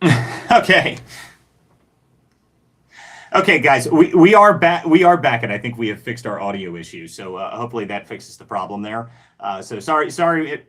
Okay. Okay, guys, we are back. We are back, and I think we have fixed our audio issue. So hopefully that fixes the problem there. So sorry.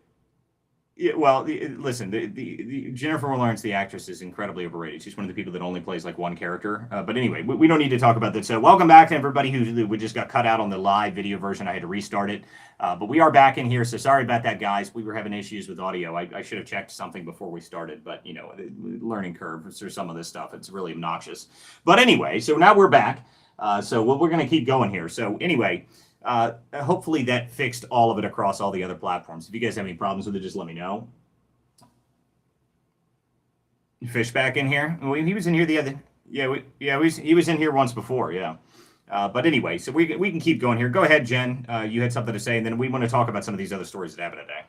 Yeah, well, listen, the Jennifer Lawrence, the actress, is incredibly overrated. She's one of the people that only plays like one character. But anyway, we don't need to talk about that. So welcome back to everybody who just got cut out on the live video version. I had to restart it. But we are back in here. So sorry about that, guys. We were having issues with audio. I should have checked something before we started. But, you know, the learning curve or some of this stuff. It's really obnoxious. But anyway, so now we're back. So we're going to keep going here. So anyway. Hopefully that fixed all of it across all the other platforms. If you guys have any problems with it, just let me know. Fish back in here. Well, he was in here the other. Yeah, he was in here once before. Yeah. But anyway, so we can keep going here. Go ahead, Jen. You had something to say, and then we want to talk about some of these other stories that happened today.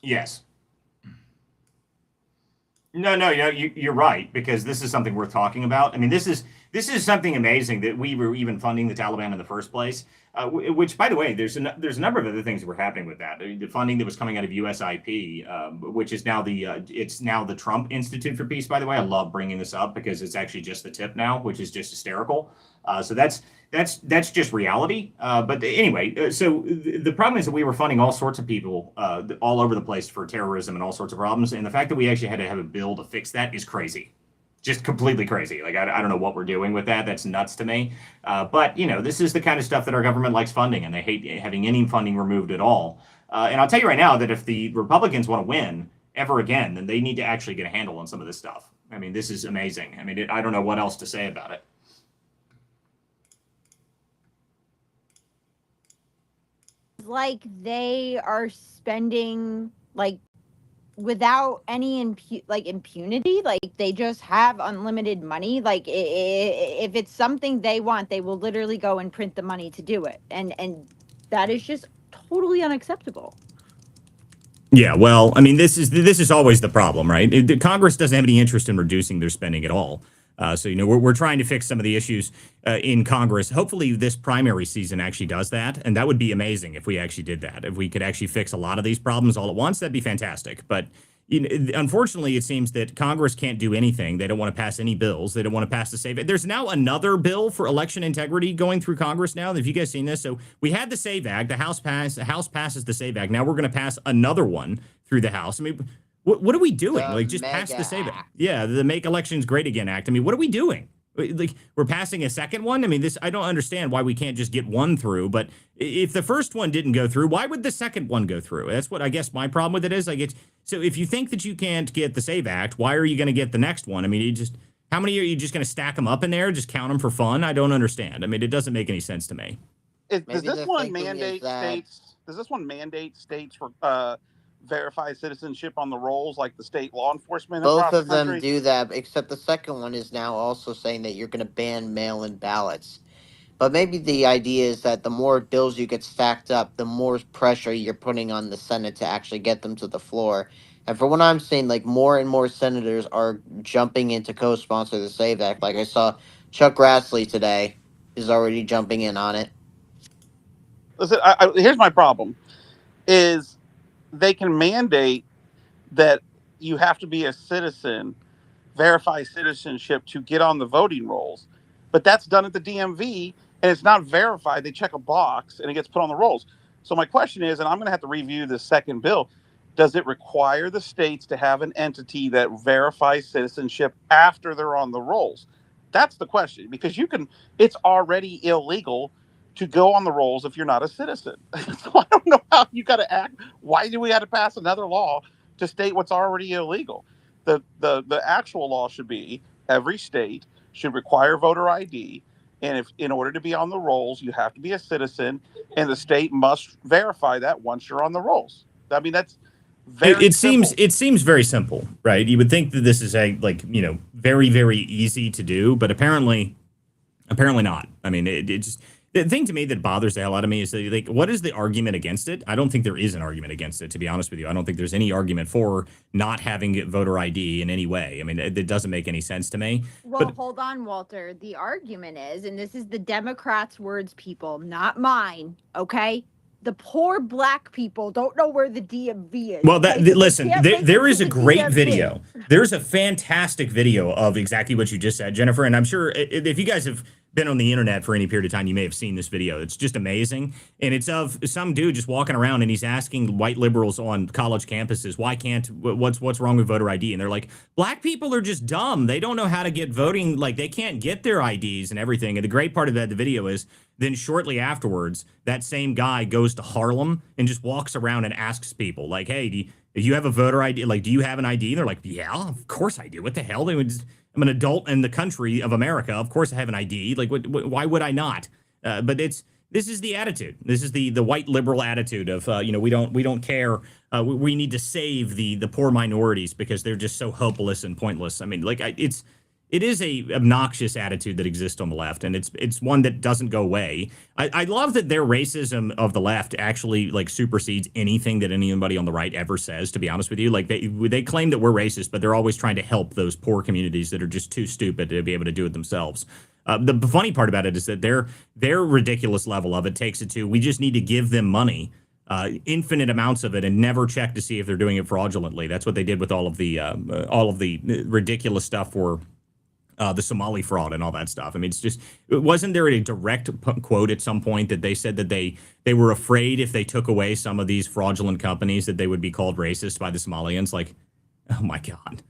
Yes. No, you're right, because this is something worth talking about. I mean, this is something amazing that we were even funding the Taliban in the first place. Which, by the way, there's a number of other things that were happening with that. The funding that was coming out of USIP, which is now it's now the Trump Institute for Peace. By the way, I love bringing this up because it's actually just the tip now, which is just hysterical. So that's just reality. But anyway, so the problem is that we were funding all sorts of people all over the place for terrorism and all sorts of problems. And the fact that we actually had to have a bill to fix that is crazy. Just completely crazy. Like, I don't know what we're doing with that. That's nuts to me. But, you know, this is the kind of stuff that our government likes funding, and they hate having any funding removed at all. And I'll tell you right now that if the Republicans want to win ever again, then they need to actually get a handle on some of this stuff. I mean, this is amazing. I mean, I don't know what else to say about it. Like they are spending like without any impunity, like they just have unlimited money. Like if it's something they want, they will literally go and print the money to do it, and that is just totally unacceptable. Yeah, well, I mean, this is always the problem, right? Congress doesn't have any interest in reducing their spending at all. So, you know, we're trying to fix some of the issues in Congress. Hopefully this primary season actually does that. And that would be amazing if we actually did that. If we could actually fix a lot of these problems all at once, that'd be fantastic. But you know, unfortunately, it seems that Congress can't do anything. They don't want to pass any bills. They don't want to pass the SAVE Act. There's now another bill for election integrity going through Congress now. Have you guys seen this? So we had the SAVE Act. The House passes the SAVE Act. Now we're going to pass another one through the House. I mean, what are we doing? Like, just pass the SAVE Act. Yeah, the Make Elections Great Again Act. I mean, what are we doing? Like, we're passing a second one? I mean, I don't understand why we can't just get one through. But if the first one didn't go through, why would the second one go through? That's what I guess my problem with it is. Like, so if you think that you can't get the SAVE Act, why are you going to get the next one? I mean, how many are you just going to stack them up in there, just count them for fun? I don't understand. I mean, it doesn't make any sense to me. Does this one mandate states for verify citizenship on the rolls, like the state law enforcement? Both of them do that, except the second one is now also saying that you're going to ban mail-in ballots. But maybe the idea is that the more bills you get stacked up, the more pressure you're putting on the Senate to actually get them to the floor. And for what I'm seeing, like, more and more senators are jumping in to co-sponsor the SAVE Act. Like, I saw Chuck Grassley today is already jumping in on it. Listen, here's my problem, is they can mandate that you have to be a citizen, verify citizenship to get on the voting rolls. But that's done at the DMV, and it's not verified. They check a box, and it gets put on the rolls. So my question is, and I'm going to have to review this second bill, does it require the states to have an entity that verifies citizenship after they're on the rolls? That's the question, because it's already illegal to go on the rolls if you're not a citizen. So I don't know how you got to act. Why do we have to pass another law to state what's already illegal? The actual law should be every state should require voter ID, and if in order to be on the rolls, you have to be a citizen, and the state must verify that once you're on the rolls. I mean, that's very simple. It seems very simple, right? You would think that this is very, very easy to do, but apparently not. I mean, it just The thing to me that bothers the hell out of me is that, like, what is the argument against it? I don't think there is an argument against it, to be honest with you. I don't think there's any argument for not having voter ID in any way. I mean, it doesn't make any sense to me. Well, But hold on, Walter. The argument is, and this is the Democrats' words, people, not mine, okay? The poor black people don't know where the DMV is. well, okay? So listen, there is a great DMV. video. There's a fantastic video of exactly what you just said, Jennifer. And I'm sure if you guys have been on the internet for any period of time, you may have seen this video. It's just amazing. And it's of some dude just walking around and he's asking white liberals on college campuses, what's wrong with voter ID? And they're like, black people are just dumb. They don't know how to get voting. Like, they can't get their IDs and everything. And the great part of the video is then shortly afterwards, that same guy goes to Harlem and just walks around and asks people, like, hey, do you have a voter ID? Like, do you have an ID? And they're like, yeah, of course I do. What the hell? I'm an adult in the country of America. Of course I have an ID. Like, why would I not? But this is the attitude. This is the white liberal attitude of, we don't care. We need to save the poor minorities because they're just so hopeless and pointless. I mean, like, it is a obnoxious attitude that exists on the left, and it's one that doesn't go away. I love that their racism of the left actually, like, supersedes anything that anybody on the right ever says, to be honest with you. Like, they claim that we're racist, but they're always trying to help those poor communities that are just too stupid to be able to do it themselves. The funny part about it is that their ridiculous level of it takes it to, we just need to give them money, infinite amounts of it, and never check to see if they're doing it fraudulently. That's what they did with all of the ridiculous stuff for the Somali fraud and all that stuff. I mean, wasn't there a direct quote at some point that they said that they were afraid if they took away some of these fraudulent companies that they would be called racist by the Somalians? Like, oh my God.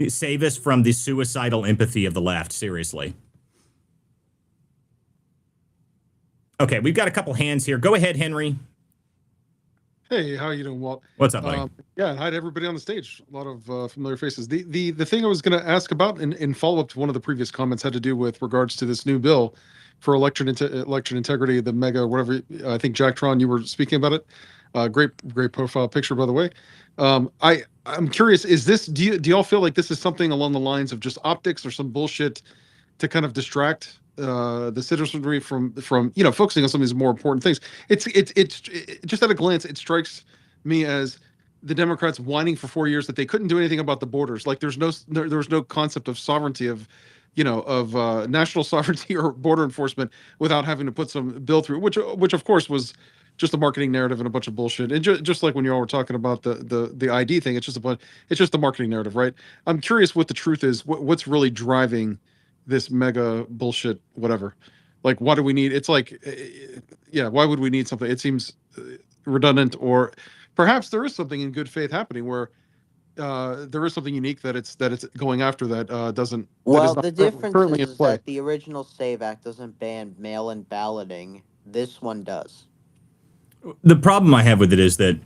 Save us from the suicidal empathy of the left, seriously. Okay, we've got a couple hands here. Go ahead, Henry. Hey, how you doing, Walt? What's up, buddy? Yeah, hi to everybody on the stage. A lot of familiar faces. The thing I was going to ask about in follow up to one of the previous comments had to do with regards to this new bill for election integrity, the mega whatever. I think Jack Tron, you were speaking about it. Great profile picture, by the way. I'm curious. Is this do y'all feel like this is something along the lines of just optics or some bullshit to kind of distract the citizenry from focusing on some of these more important things? It's just at a glance, it strikes me as the Democrats whining for 4 years that they couldn't do anything about the borders. Like there was no concept of sovereignty of national sovereignty or border enforcement without having to put some bill through, which of course was just a marketing narrative and a bunch of bullshit. And just like when you all were talking about the ID thing, it's just the marketing narrative, right? I'm curious what the truth is. What's really driving this mega bullshit, whatever? Like, why do we need? It's like, why would we need something? It seems redundant, or perhaps there is something in good faith happening where there is something unique that it's going after that doesn't. Well, that the is difference currently in is play. that the original SAVE Act doesn't ban mail-in balloting. This one does. The problem I have with it is that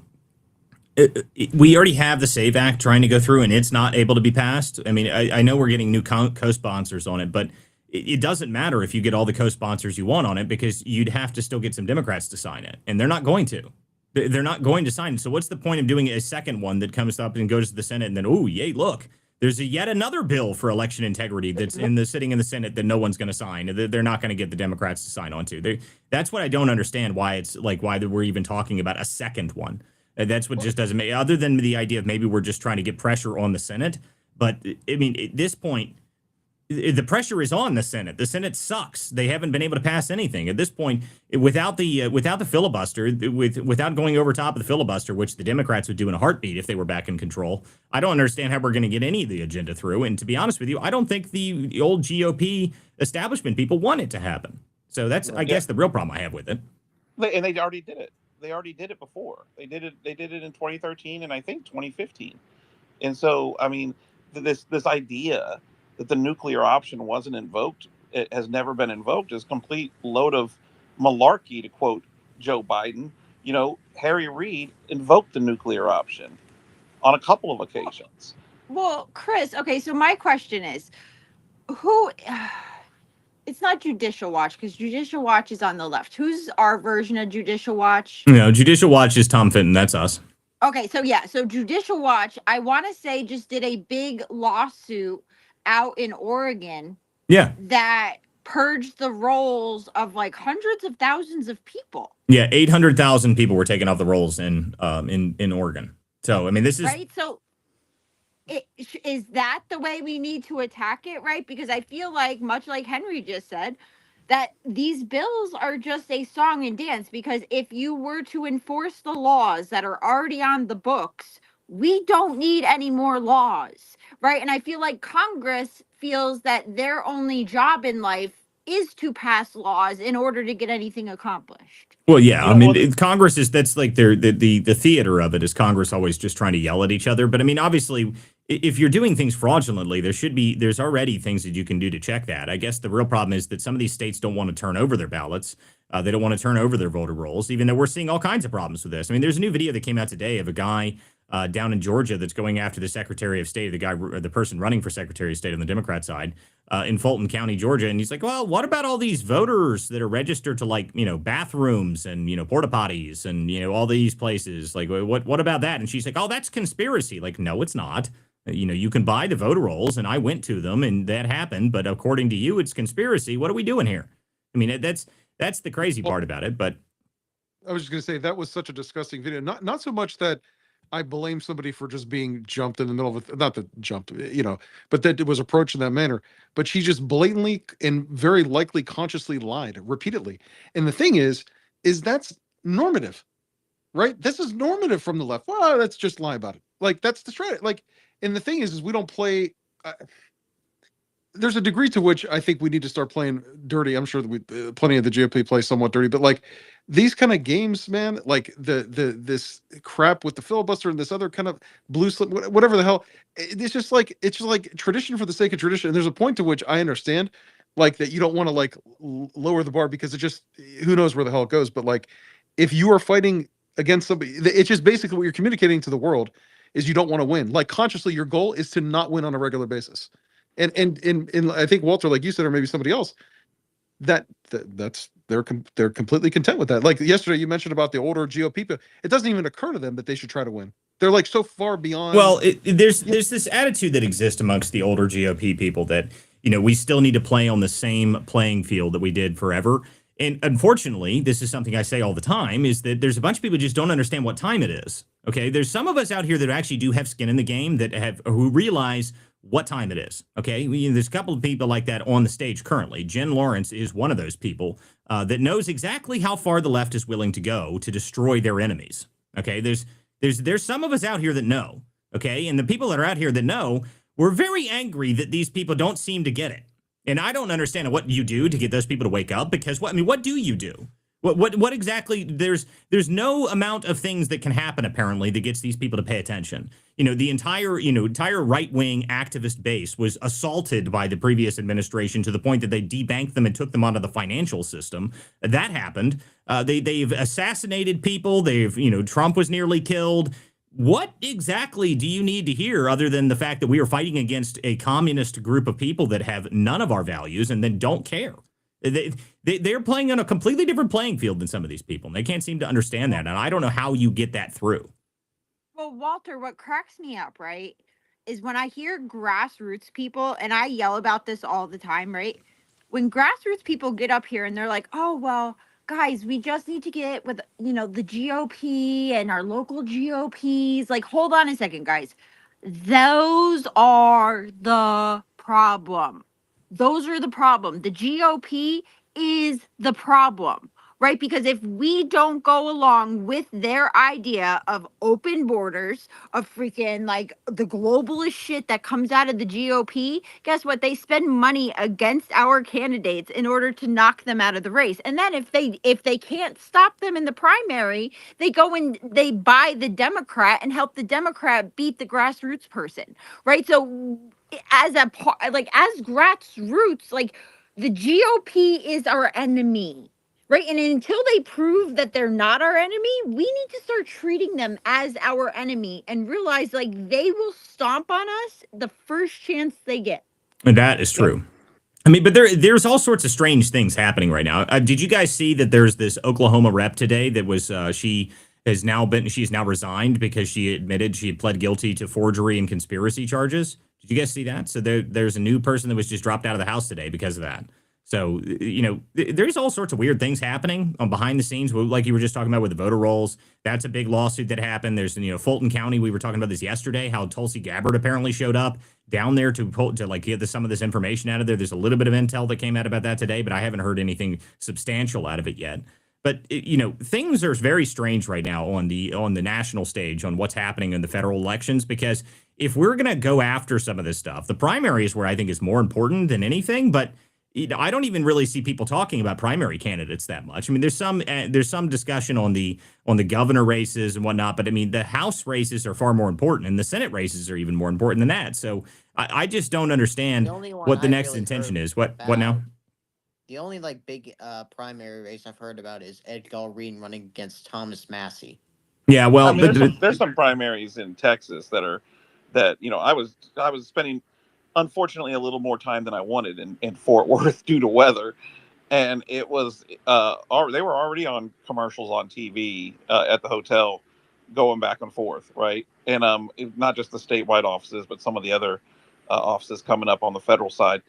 we already have the SAVE Act trying to go through, and it's not able to be passed. I mean, I know we're getting new co-sponsors on it, but it doesn't matter if you get all the co-sponsors you want on it, because you'd have to still get some Democrats to sign it, and they're not going to. They're not going to sign it. So what's the point of doing a second one that comes up and goes to the Senate, and then, oh, yay, look, there's yet another bill for election integrity that's sitting in the Senate that no one's going to sign. They're not going to get the Democrats to sign on to. That's what I don't understand, why we're even talking about a second one. That's what just doesn't make, other than the idea of maybe we're just trying to get pressure on the Senate. But I mean, at this point, the pressure is on the Senate. The Senate sucks. They haven't been able to pass anything at this point without the filibuster, without going over top of the filibuster, which the Democrats would do in a heartbeat if they were back in control. I don't understand how we're going to get any of the agenda through. And to be honest with you, I don't think the old GOP establishment people want it to happen. So that's, I guess, the real problem I have with it. And they already did it. They already did it before. They did it in 2013 and I think 2015. And so, I mean, this idea that the nuclear option wasn't invoked, it has never been invoked, is complete load of malarkey, to quote Joe Biden. Harry Reid invoked the nuclear option on a couple of occasions. Well, Chris, okay, so my question is, who... It's not Judicial Watch, because Judicial Watch is on the left. Who's our version of Judicial Watch? Judicial Watch is Tom Fenton. That's us. Okay, so Judicial Watch, I want to say, just did a big lawsuit out in Oregon. Yeah. That purged the rolls of like hundreds of thousands of people. Yeah, 800,000 people were taken off the rolls in Oregon. So I mean, this is right. So is that the way we need to attack it, right? Because I feel like, much like Henry just said, that these bills are just a song and dance. Because if you were to enforce the laws that are already on the books, we don't need any more laws, right? And I feel like Congress feels that their only job in life is to pass laws in order to get anything accomplished. Well, yeah, I mean, well, Congress is that's like the theater of it is Congress always just trying to yell at each other. But I mean, obviously, if you're doing things fraudulently, there's already things that you can do to check that. I guess the real problem is that some of these states don't want to turn over their ballots. They don't want to turn over their voter rolls, even though we're seeing all kinds of problems with this. I mean, there's a new video that came out today of a guy down in Georgia that's going after the Secretary of State, the person running for Secretary of State on the Democrat side in Fulton County, Georgia. And he's like, well, what about all these voters that are registered to like, bathrooms and, porta potties and, all these places? Like, what about that? And she's like, oh, that's conspiracy. Like, no, it's not. You can buy the voter rolls and I went to them and that happened. But according to you, it's conspiracy. What are we doing here? I mean, that's the crazy part about it. But I was just gonna say that was such a disgusting video. Not so much that I blame somebody for just being jumped in the middle of not that jumped, but that it was approached in that manner. But she just blatantly and very likely consciously lied repeatedly. And the thing is that's normative, right? This is normative from the left. Well, let's just lie about it. Like that's the strategy. Like, and the thing is we don't play. There's a degree to which I think we need to start playing dirty. I'm sure that we plenty of the GOP play somewhat dirty, but like these kind of games, man, like this crap with the filibuster and this other kind of blue slip, whatever the hell. It's just like tradition for the sake of tradition. And there's a point to which I understand, like that you don't want to like lower the bar because it just who knows where the hell it goes. But like if you are fighting against somebody, it's just basically what you're communicating to the world is you don't want to win. Like consciously, your goal is to not win on a regular basis. And I think Walter, like you said, or maybe somebody else, that's they're completely content with that. Like yesterday, you mentioned about the older GOP people. It doesn't even occur to them that they should try to win. They're like so far beyond. Well, there's this attitude that exists amongst the older GOP people that we still need to play on the same playing field that we did forever. And unfortunately, this is something I say all the time: is that there's a bunch of people who just don't understand what time it is. Okay, there's some of us out here that actually do have skin in the game who realize what time it is. Okay, there's a couple of people like that on the stage currently. Jen Lawrence is one of those people that knows exactly how far the left is willing to go to destroy their enemies. Okay, there's some of us out here that know. Okay, and the people that are out here that know, we're very angry that these people don't seem to get it. And I don't understand what you do to get those people to wake up, because what do you do? What exactly? There's no amount of things that can happen apparently that gets these people to pay attention. The entire right-wing activist base was assaulted by the previous administration to the point that they debanked them and took them onto the financial system. That happened. They've assassinated people. Trump was nearly killed. What exactly do you need to hear other than the fact that we are fighting against a communist group of people that have none of our values and then don't care? They're playing on a completely different playing field than some of these people, and they can't seem to understand that. And I don't know how you get that through. Well, Walter, what cracks me up, right, is when I hear grassroots people, and I yell about this all the time, right? When grassroots people get up here and they're like, oh, well, guys, we just need to get with, the GOP and our local GOPs. Like, hold on a second, guys. Those are the problem. Those are the problem. The GOP is the problem, right? Because if we don't go along with their idea of open borders, of freaking like the globalist shit that comes out of the GOP, guess what? They spend money against our candidates in order to knock them out of the race. And then if they can't stop them in the primary, they go and they buy the Democrat and help the Democrat beat the grassroots person, right? So as grassroots, like the GOP is our enemy, right? And until they prove that they're not our enemy, we need to start treating them as our enemy and realize like they will stomp on us the first chance they get. And that is true. I mean, but there's all sorts of strange things happening right now. Did you guys see that there's this Oklahoma rep today that was she's now resigned because she admitted she had pled guilty to forgery and conspiracy charges? Did you guys see that? So there's a new person that was just dropped out of the House today because of that. So, there's all sorts of weird things happening on behind the scenes, like you were just talking about with the voter rolls. That's a big lawsuit that happened. There's, Fulton County. We were talking about this yesterday, how Tulsi Gabbard apparently showed up down there to like get some of this information out of there. There's a little bit of intel that came out about that today, but I haven't heard anything substantial out of it yet. But things are very strange right now on the national stage on what's happening in the federal elections, because if we're going to go after some of this stuff, the primary is where I think is more important than anything. But I don't even really see people talking about primary candidates that much. I mean, there's some discussion on the governor races and whatnot, but I mean, the House races are far more important, and the Senate races are even more important than that. So I just don't understand what the next intention is. What now? The only big primary race I've heard about is Ed Galreen running against Thomas Massey. Yeah, well, I mean, there's some primaries in Texas that I was spending, unfortunately, a little more time than I wanted in Fort Worth due to weather, and it was they were already on commercials on TV at the hotel, going back and forth, right? And not just the statewide offices, but some of the other offices coming up on the federal side,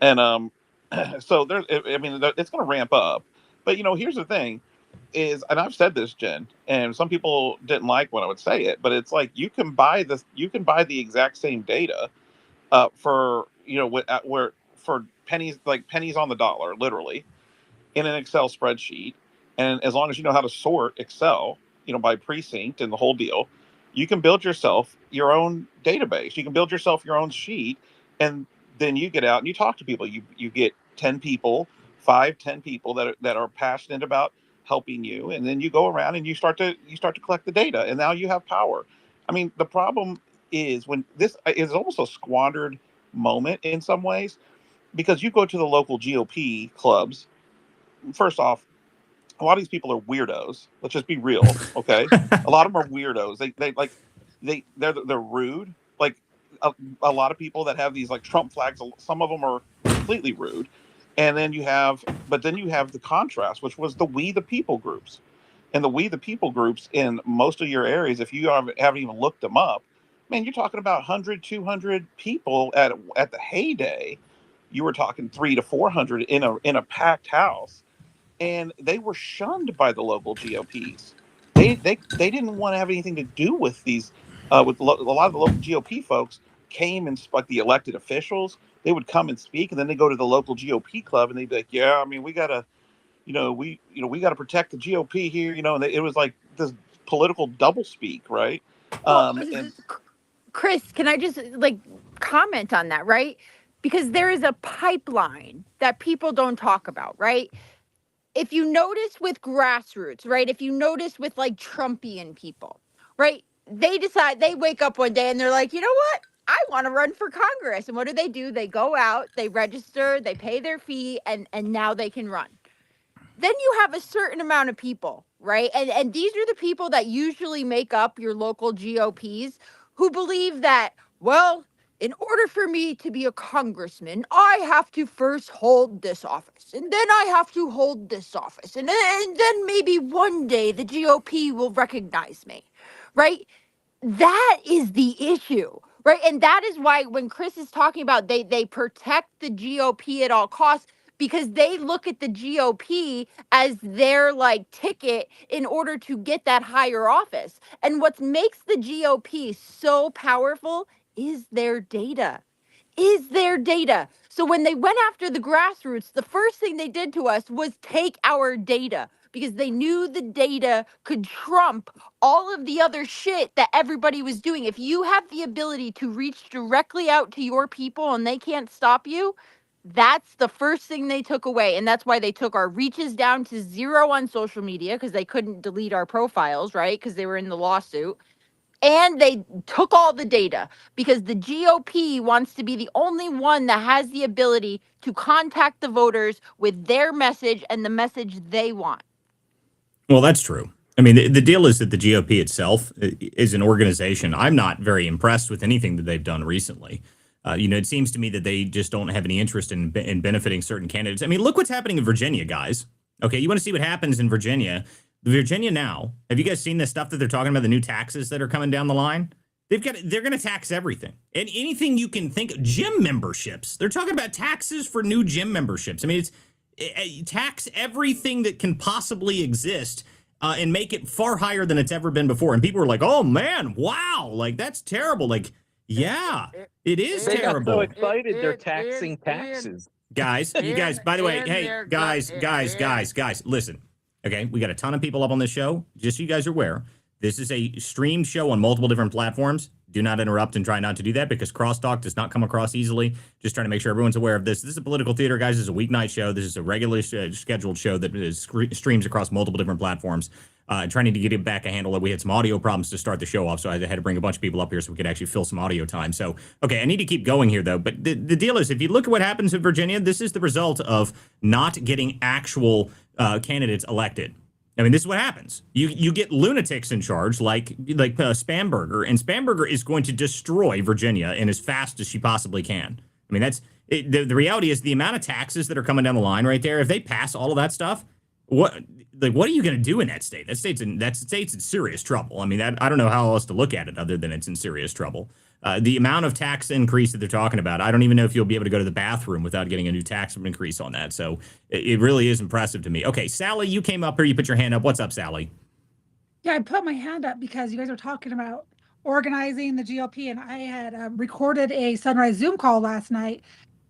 and so it's going to ramp up. But here's the thing. And I've said this, Jen, and some people didn't like when I would say it, but it's like you can buy the exact same data for for pennies on the dollar, literally, in an Excel spreadsheet. And as long as you know how to sort Excel, by precinct and the whole deal, you can build yourself your own database. You can build yourself your own sheet, and then you get out and you talk to people. You get 10 people, 10 people that are passionate about helping you, and then you go around and you start to collect the data, and now you have power. I mean, the problem is when this is almost a squandered moment in some ways, because you go to the local GOP clubs. First off, a lot of these people are weirdos. Let's just be real, okay? A lot of them are weirdos. They're rude. Like a lot of people that have these Trump flags, some of them are completely rude. And then you have the contrast, which was the We the People groups. And the We the People groups in most of your areas, if you haven't even looked them up, man, you're talking about 100, 200 people at the heyday. You were talking 300 to 400 in a packed house, and they were shunned by the local GOPs. They didn't want to have anything to do with these. With a lot of the local GOP folks came and the elected officials. They would come and speak, and then they go to the local GOP club, and they'd be like, "Yeah, I mean, we gotta, we gotta protect the GOP here, And it was like this political doublespeak, right?" Chris, can I just comment on that, right? Because there is a pipeline that people don't talk about, right? If you notice with grassroots, right? If you notice with Trumpian people, right? They wake up one day and they're like, you know what? I want to run for Congress. And what do? They go out, they register, they pay their fee, and now they can run. Then you have a certain amount of people, right? And these are the people that usually make up your local GOPs who believe that, well, in order for me to be a congressman, I have to first hold this office, and then I have to hold this office, and then maybe one day the GOP will recognize me, right? That is the issue, right? And that is why when Chris is talking about they protect the GOP at all costs, because they look at the GOP as their ticket in order to get that higher office. And what makes the GOP so powerful is their data. So when they went after the grassroots, the first thing they did to us was take our data, because they knew the data could trump all of the other shit that everybody was doing. If you have the ability to reach directly out to your people and they can't stop you, that's the first thing they took away. And that's why they took our reaches down to 0 on social media, because they couldn't delete our profiles, right? Because they were in the lawsuit. And they took all the data, because the GOP wants to be the only one that has the ability to contact the voters with their message and the message they want. Well, that's true. I mean, the deal is that the GOP itself is an organization. I'm not very impressed with anything that they've done recently. It seems to me that they just don't have any interest in benefiting certain candidates. I mean, look what's happening in Virginia, guys. Okay, you want to see what happens in Virginia? Virginia now. Have you guys seen the stuff that they're talking about, the new taxes that are coming down the line? They're going to tax everything and anything you can think of. Gym memberships. They're talking about taxes for new gym memberships. I mean, tax everything that can possibly exist and make it far higher than it's ever been before. And people are like, oh man, wow, like that's terrible. Like, yeah, it is They got terrible. so excited they're taxing taxes. Guys, you guys, by the way, hey, guys, listen. Okay, we got a ton of people up on this show. Just so you guys are aware, this is a streamed show on multiple different platforms. Do not interrupt and try not to do that because crosstalk does not come across easily. Just trying to make sure everyone's aware of this. This is a political theater, guys. This is a weeknight show. This is a regularly scheduled show that is streams across multiple different platforms. Trying to get it back a handle. We had some audio problems to start the show off, so I had to bring a bunch of people up here so we could actually fill some audio time. So, okay, I need to keep going here, though. But the deal is, if you look at what happens in Virginia, this is the result of not getting actual candidates elected. I mean, this is what happens. You get lunatics in charge, like Spamberger, and Spamberger is going to destroy Virginia in as fast as she possibly can. I mean, that's the reality is the amount of taxes that are coming down the line right there. If they pass all of that stuff, what are you going to do in that state? That state's in serious trouble. I mean, I don't know how else to look at it other than it's in serious trouble. The amount of tax increase that they're talking about, I don't even know if you'll be able to go to the bathroom without getting a new tax increase on that. So it really is impressive to me. Okay, Sally, you came up here. You put your hand up. What's up, Sally? Yeah, I put my hand up because you guys were talking about organizing the GOP, and I had recorded a Sunrise Zoom call last night.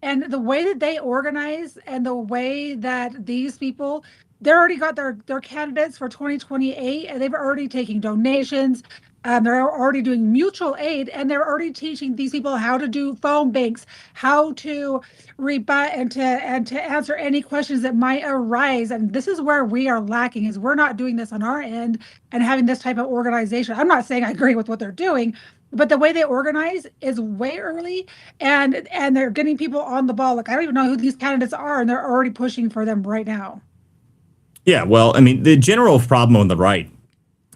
And the way that they organize and the way that these people, they already got their candidates for 2028, and they've already taken donations. They're already doing mutual aid, and they're already teaching these people how to do phone banks, how to rebut and to answer any questions that might arise. And this is where we are lacking, is we're not doing this on our end and having this type of organization. I'm not saying I agree with what they're doing, but the way they organize is way early, and they're getting people on the ball. Like, I don't even know who these candidates are, and they're already pushing for them right now. Yeah, well, I mean, the general problem on the right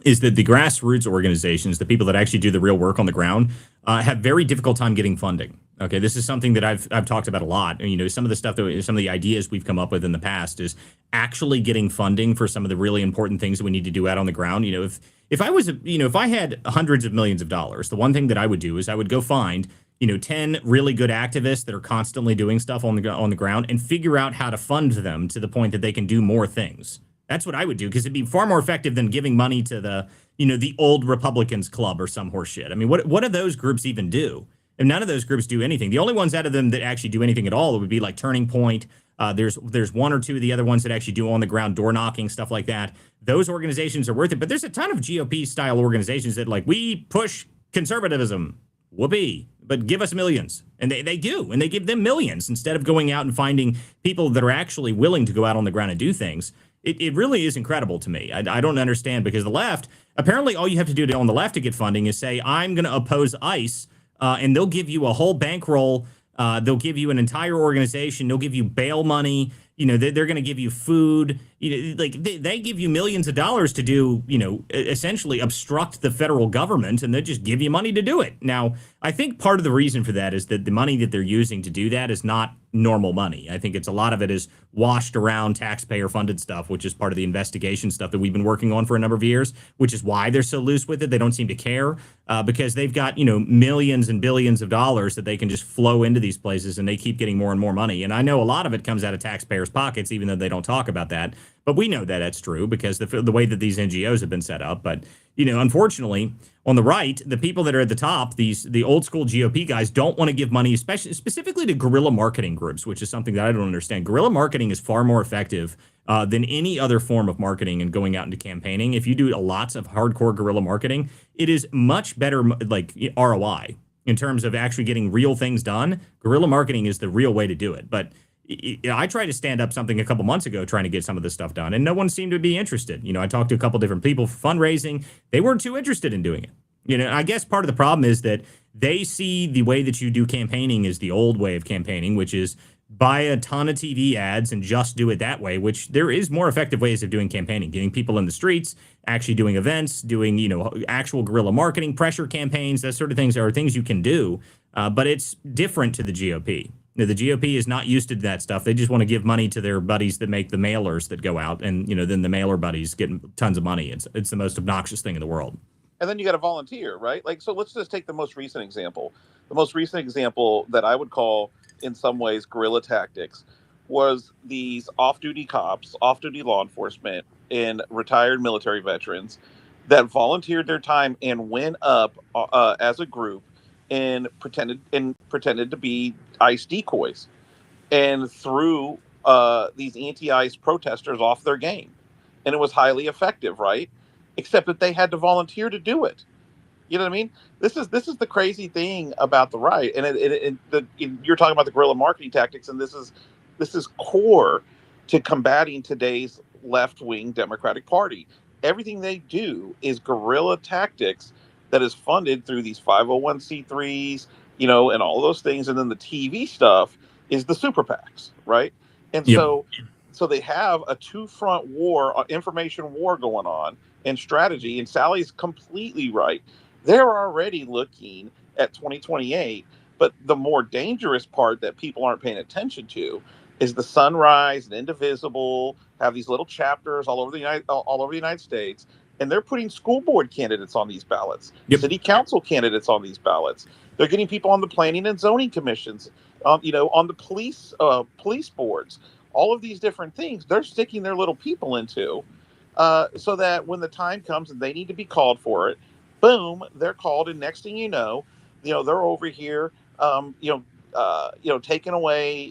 is that the grassroots organizations, the people that actually do the real work on the ground, have very difficult time getting funding. Okay, this is something that I've talked about a lot. And, you know, some of the ideas we've come up with in the past is actually getting funding for some of the really important things that we need to do out on the ground. You know, if I had hundreds of millions of dollars, the one thing that I would do is I would go find 10 really good activists that are constantly doing stuff on the ground and figure out how to fund them to the point that they can do more things. That's what I would do, because it'd be far more effective than giving money to the old Republicans Club or some horse shit. I mean, what do those groups even do? And none of those groups do anything. The only ones out of them that actually do anything at all would be like Turning Point. There's one or two of the other ones that actually do on the ground door knocking, stuff like that. Those organizations are worth it. But there's a ton of GOP style organizations that we push conservatism. Whoopee. But give us millions. And they do. And they give them millions instead of going out and finding people that are actually willing to go out on the ground and do things. It really is incredible to me. I don't understand, because the left, apparently all you have to do on the left to get funding is say, I'm going to oppose ICE, and they'll give you a whole bankroll. They'll give you an entire organization. They'll give you bail money. They're going to give you food. They give you millions of dollars to do, essentially obstruct the federal government, and they just give you money to do it. Now, I think part of the reason for that is that the money that they're using to do that is not normal money. I think a lot of it is washed around taxpayer funded stuff, which is part of the investigation stuff that we've been working on for a number of years, which is why they're so loose with it. They don't seem to care because they've got, millions and billions of dollars that they can just flow into these places, and they keep getting more and more money. And I know a lot of it comes out of taxpayers' pockets, even though they don't talk about that. But we know that that's true because the way that these NGOs have been set up. But, unfortunately, on the right, the people that are at the top, the old school GOP guys, don't want to give money, specifically to guerrilla marketing groups, which is something that I don't understand. Guerrilla marketing is far more effective than any other form of marketing and going out into campaigning. If you do lots of hardcore guerrilla marketing, it is much better, ROI in terms of actually getting real things done. Guerrilla marketing is the real way to do it. But I tried to stand up something a couple months ago trying to get some of this stuff done, and no one seemed to be interested. I talked to a couple different people for fundraising. They weren't too interested in doing it. I guess part of the problem is that they see the way that you do campaigning is the old way of campaigning, which is buy a ton of TV ads and just do it that way, which there is more effective ways of doing campaigning, getting people in the streets, actually doing events, doing, actual guerrilla marketing, pressure campaigns, that sort of things are things you can do. But it's different to the GOP. The GOP is not used to that stuff. They just want to give money to their buddies that make the mailers that go out, and then the mailer buddies get tons of money. It's the most obnoxious thing in the world. and then you got to volunteer, right? Like, so let's just take the most recent example. The most recent example that I would call, in some ways, guerrilla tactics was these off-duty cops, off-duty law enforcement, and retired military veterans that volunteered their time and went up as a group and pretended to be ICE decoys and threw these anti-ICE protesters off their game, and it was highly effective, right? Except that they had to volunteer to do it. You know what I mean? This is the crazy thing about the right, and you're talking about the guerrilla marketing tactics, and this is core to combating today's left-wing Democratic Party. Everything they do is guerrilla tactics that is funded through these 501c3s, and all those things, and then the TV stuff is the super PACs, right? And Yep. so they have a two-front war, information war going on, and strategy. And Sally's completely right. They're already looking at 2028, but the more dangerous part that people aren't paying attention to is the Sunrise and Indivisible have these little chapters all over the United States, and they're putting school board candidates on these ballots, Yep. city council candidates on these ballots. They're getting people on the planning and zoning commissions, on the police boards. All of these different things they're sticking their little people into, so that when the time comes and they need to be called for it, boom, they're called, and next thing they're over here, taking away,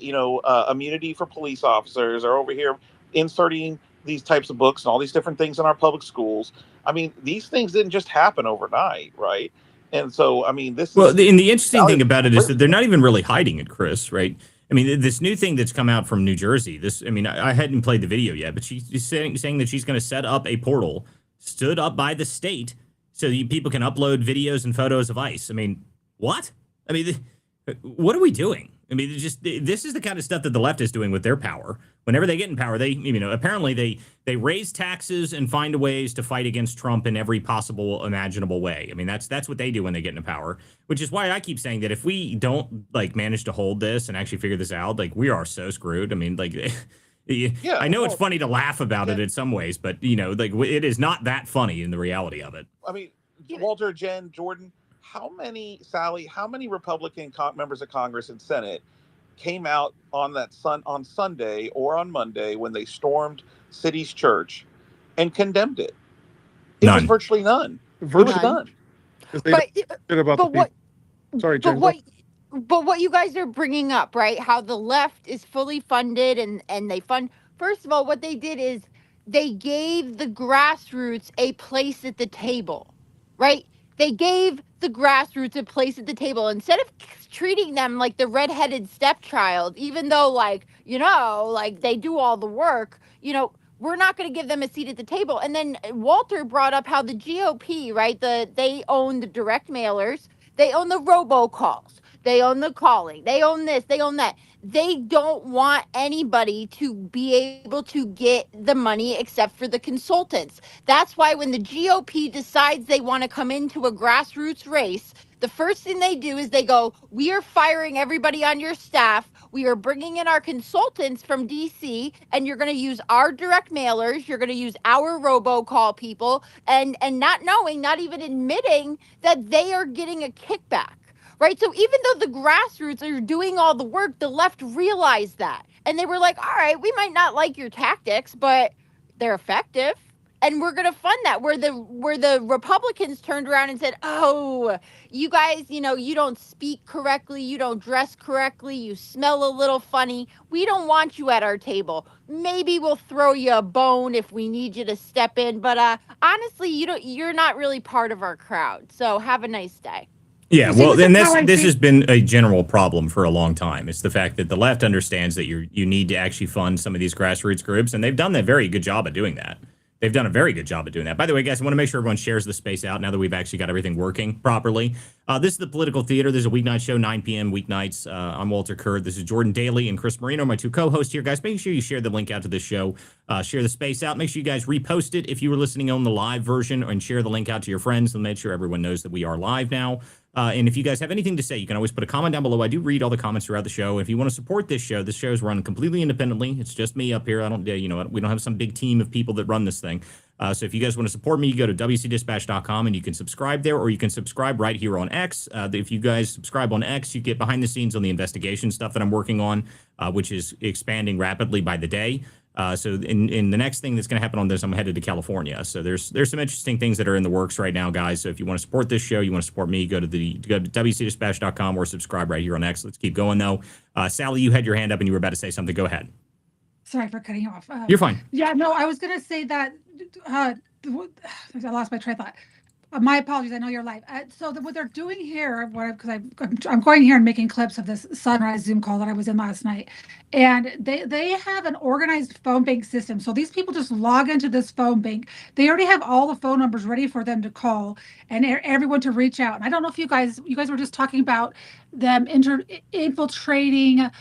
immunity for police officers. They're over here inserting these types of books and all these different things in our public schools. I mean, these things didn't just happen overnight, right? And so, I mean, the interesting thing about it is that they're not even really hiding it, Chris, right? I mean, this new thing that's come out from New Jersey, I hadn't played the video yet, but she's saying that she's going to set up a portal stood up by the state so people can upload videos and photos of ICE. I mean, what? I mean, what are we doing? I mean, this is the kind of stuff that the left is doing with their power. Whenever they get in power, they apparently they raise taxes and find ways to fight against Trump in every possible imaginable way. I mean, that's what they do when they get into power, which is why I keep saying that if we don't manage to hold this and actually figure this out, we are so screwed. I mean, yeah, I know it's funny to laugh about it in some ways, but it is not that funny in the reality of it. I mean, Walter, Jen, Jordan, how many Republican members of Congress and Senate came out on Sunday or on Monday when they stormed City's church and condemned it? It was virtually none. Virtually none. But what you guys are bringing up, right? How the left is fully funded and they fund. First of all, what they did is they gave the grassroots a place at the table, right? They gave the grassroots a place at the table instead of treating them like the redheaded stepchild, even though they do all the work, we're not going to give them a seat at the table. And then Walter brought up how the GOP, right? They own the direct mailers. They own the robocalls. They own the calling. They own this. They own that. They don't want anybody to be able to get the money except for the consultants. That's why when the GOP decides they want to come into a grassroots race, the first thing they do is they go, we are firing everybody on your staff. We are bringing in our consultants from DC, and you're going to use our direct mailers. You're going to use our robocall people, and not even admitting that they are getting a kickback. Right. So even though the grassroots are doing all the work, the left realized that. And they were like, all right, we might not like your tactics, but they're effective. And we're going to fund that. Where the Republicans turned around and said, oh, you guys, you don't speak correctly. You don't dress correctly. You smell a little funny. We don't want you at our table. Maybe we'll throw you a bone if we need you to step in. But honestly, you're not really part of our crowd. So have a nice day. Yeah, well, and this has been a general problem for a long time. It's the fact that the left understands that you need to actually fund some of these grassroots groups, and they've done a very good job of doing that. They've done a very good job of doing that. By the way, guys, I want to make sure everyone shares the space out now that we've actually got everything working properly. This is the Political Theater. There's a weeknight show, 9 p.m. weeknights. I'm Walter Kurd. This is Jordan Daly and Chris Marino, my two co-hosts here. Guys, make sure you share the link out to this show. Share the space out. Make sure you guys repost it if you were listening on the live version, and share the link out to your friends and make sure everyone knows that we are live now. And if you guys have anything to say, you can always put a comment down below. I do read all the comments throughout the show. If you want to support this show is run completely independently. It's just me up here. I don't, we don't have some big team of people that run this thing. So if you guys want to support me, you go to wcdispatch.com and you can subscribe there, or you can subscribe right here on X. If you guys subscribe on X, you get behind the scenes on the investigation stuff that I'm working on, which is expanding rapidly by the day. So in the next thing that's going to happen on this, I'm headed to California. So there's some interesting things that are in the works right now, guys. So if you want to support this show, you want to support me, go to wcdispatch.com or subscribe right here on X. Let's keep going though. Sally, you had your hand up and you were about to say something. Go ahead. Sorry for cutting you off. You're fine. Yeah, no, I was going to say that I lost my train of thought. My apologies. I know you're live. So what they're doing here, because I'm going here and making clips of this Sunrise Zoom call that I was in last night, and they have an organized phone bank system. So these people just log into this phone bank. They already have all the phone numbers ready for them to call and everyone to reach out. And I don't know if you guys were just talking about them infiltrating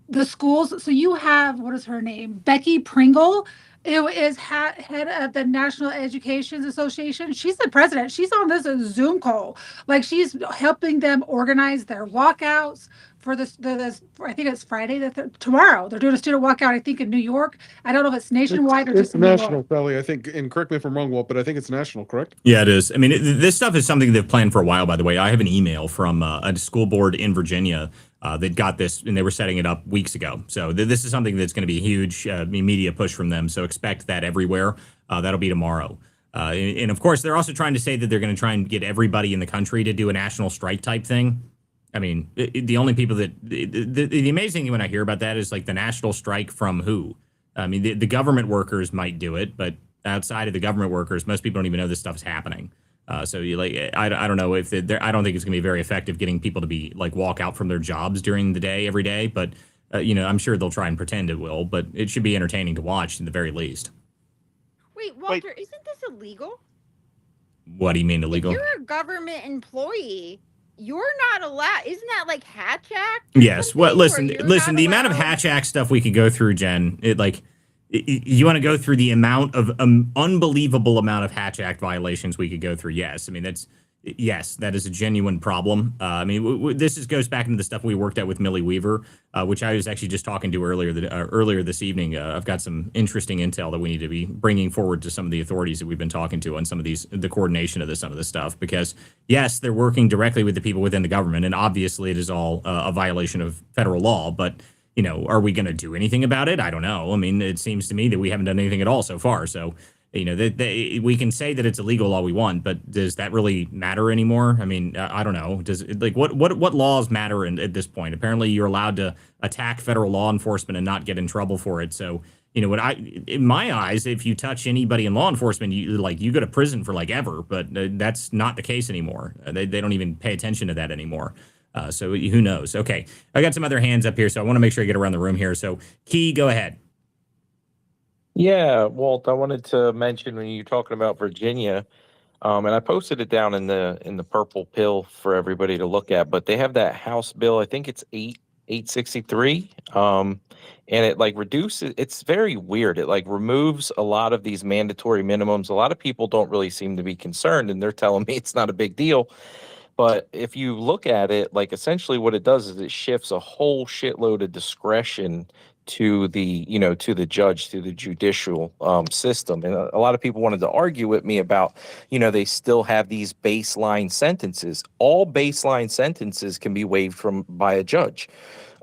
the schools. So you have, what is her name? Becky Pringle, who is head of the National Education Association. She's the president. She's on this Zoom call. Like, she's helping them organize their walkouts for this I think it's Friday, tomorrow. They're doing a student walkout, I think, in New York. I don't know if it's nationwide or just it's national, Sally, I think, and correct me if I'm wrong, Walt, but I think it's national, correct? Yeah, it is. I mean, this stuff is something they've planned for a while, by the way. I have an email from a school board in Virginia that got this, and they were setting it up weeks ago. So this is something that's going to be a huge media push from them. So expect that everywhere. That'll be tomorrow. And of course, they're also trying to say that they're going to try and get everybody in the country to do a national strike type thing. I mean, the only people that the amazing thing when I hear about that is like the national strike from who? I mean, the government workers might do it, but outside of the government workers, most people don't even know this stuff's happening. So you I don't know if I don't think it's going to be very effective getting people to be like walk out from their jobs during the day every day. But I'm sure they'll try and pretend it will. But it should be entertaining to watch in the very least. Wait, Walter, isn't this illegal? What do you mean illegal? If you're a government employee, you're not allowed. Isn't that like Hatch Act? Yes. Well, listen. The amount of Hatch Act stuff we could go through, Jen. You want to go through the amount of unbelievable amount of Hatch Act violations we could go through? Yes. I mean, that is a genuine problem. I mean, this goes back into the stuff we worked at with Millie Weaver, which I was actually just talking to earlier this evening. I've got some interesting intel that we need to be bringing forward to some of the authorities that we've been talking to on some of the coordination of some of this stuff. Because yes, they're working directly with the people within the government, and obviously it is all a violation of federal law. But are we going to do anything about it? I don't know. I mean, it seems to me that we haven't done anything at all so far. So. We can say that it's illegal all we want, but does that really matter anymore? I mean, I don't know. Does what laws matter at this point? Apparently, you're allowed to attack federal law enforcement and not get in trouble for it. So, in my eyes, if you touch anybody in law enforcement, you go to prison for ever. But that's not the case anymore. They don't even pay attention to that anymore. So who knows? Okay, I got some other hands up here, so I want to make sure I get around the room here. So, Key, go ahead. Yeah, Walt, I wanted to mention when you're talking about Virginia, and I posted it down in the purple pill for everybody to look at, but they have that House bill, I think it's 863, and it reduces, it's very weird. It removes a lot of these mandatory minimums. A lot of people don't really seem to be concerned, and they're telling me it's not a big deal. But if you look at it, essentially what it does is it shifts a whole shitload of discretion to the judge, to the judicial system. And a lot of people wanted to argue with me about, they still have these baseline sentences. All baseline sentences can be waived by a judge.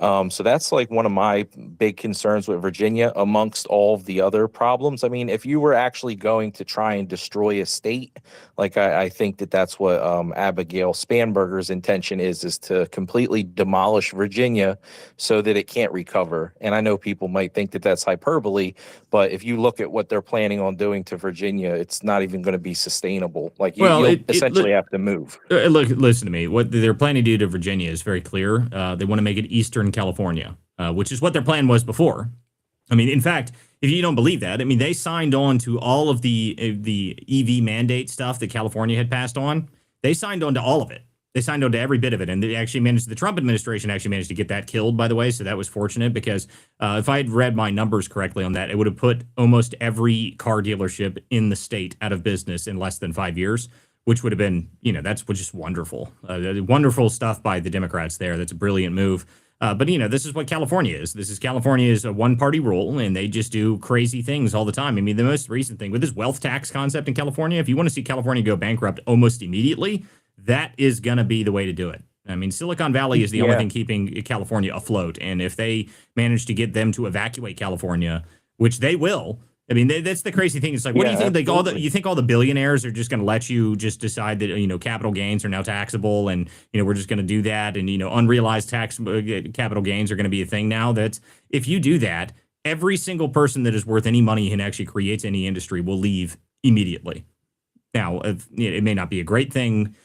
So that's one of my big concerns with Virginia amongst all of the other problems. I mean, if you were actually going to try and destroy a state, I think that's what Abigail Spanberger's intention is to completely demolish Virginia so that it can't recover. And I know people might think that that's hyperbole, but if you look at what they're planning on doing to Virginia, it's not even going to be sustainable. You'll essentially have to move. Listen to me. What they're planning to do to Virginia is very clear. They want to make it Eastern California, which is what their plan was before. I mean, in fact, if you don't believe that, I mean, they signed on to all of the EV mandate stuff that California had passed on. They signed on to all of it. They signed on to every bit of it. And they actually the Trump administration actually managed to get that killed, by the way. So that was fortunate because if I had read my numbers correctly on that, it would have put almost every car dealership in the state out of business in less than 5 years, which would have been, that's just wonderful. Wonderful stuff by the Democrats there. That's a brilliant move. But this is what California is. California is a one-party rule, and they just do crazy things all the time. I mean, the most recent thing with this wealth tax concept in California, if you want to see California go bankrupt almost immediately, that is going to be the way to do it. I mean, Silicon Valley is the only thing keeping California afloat, and if they manage to get them to evacuate California, which they will. I mean, that's the crazy thing. It's like, what do you think? Like you think all the billionaires are just going to let you just decide that capital gains are now taxable, and we're just going to do that, and unrealized capital gains are going to be a thing now. That's if you do that, every single person that is worth any money and actually creates any industry will leave immediately. Now, it may not be a great thing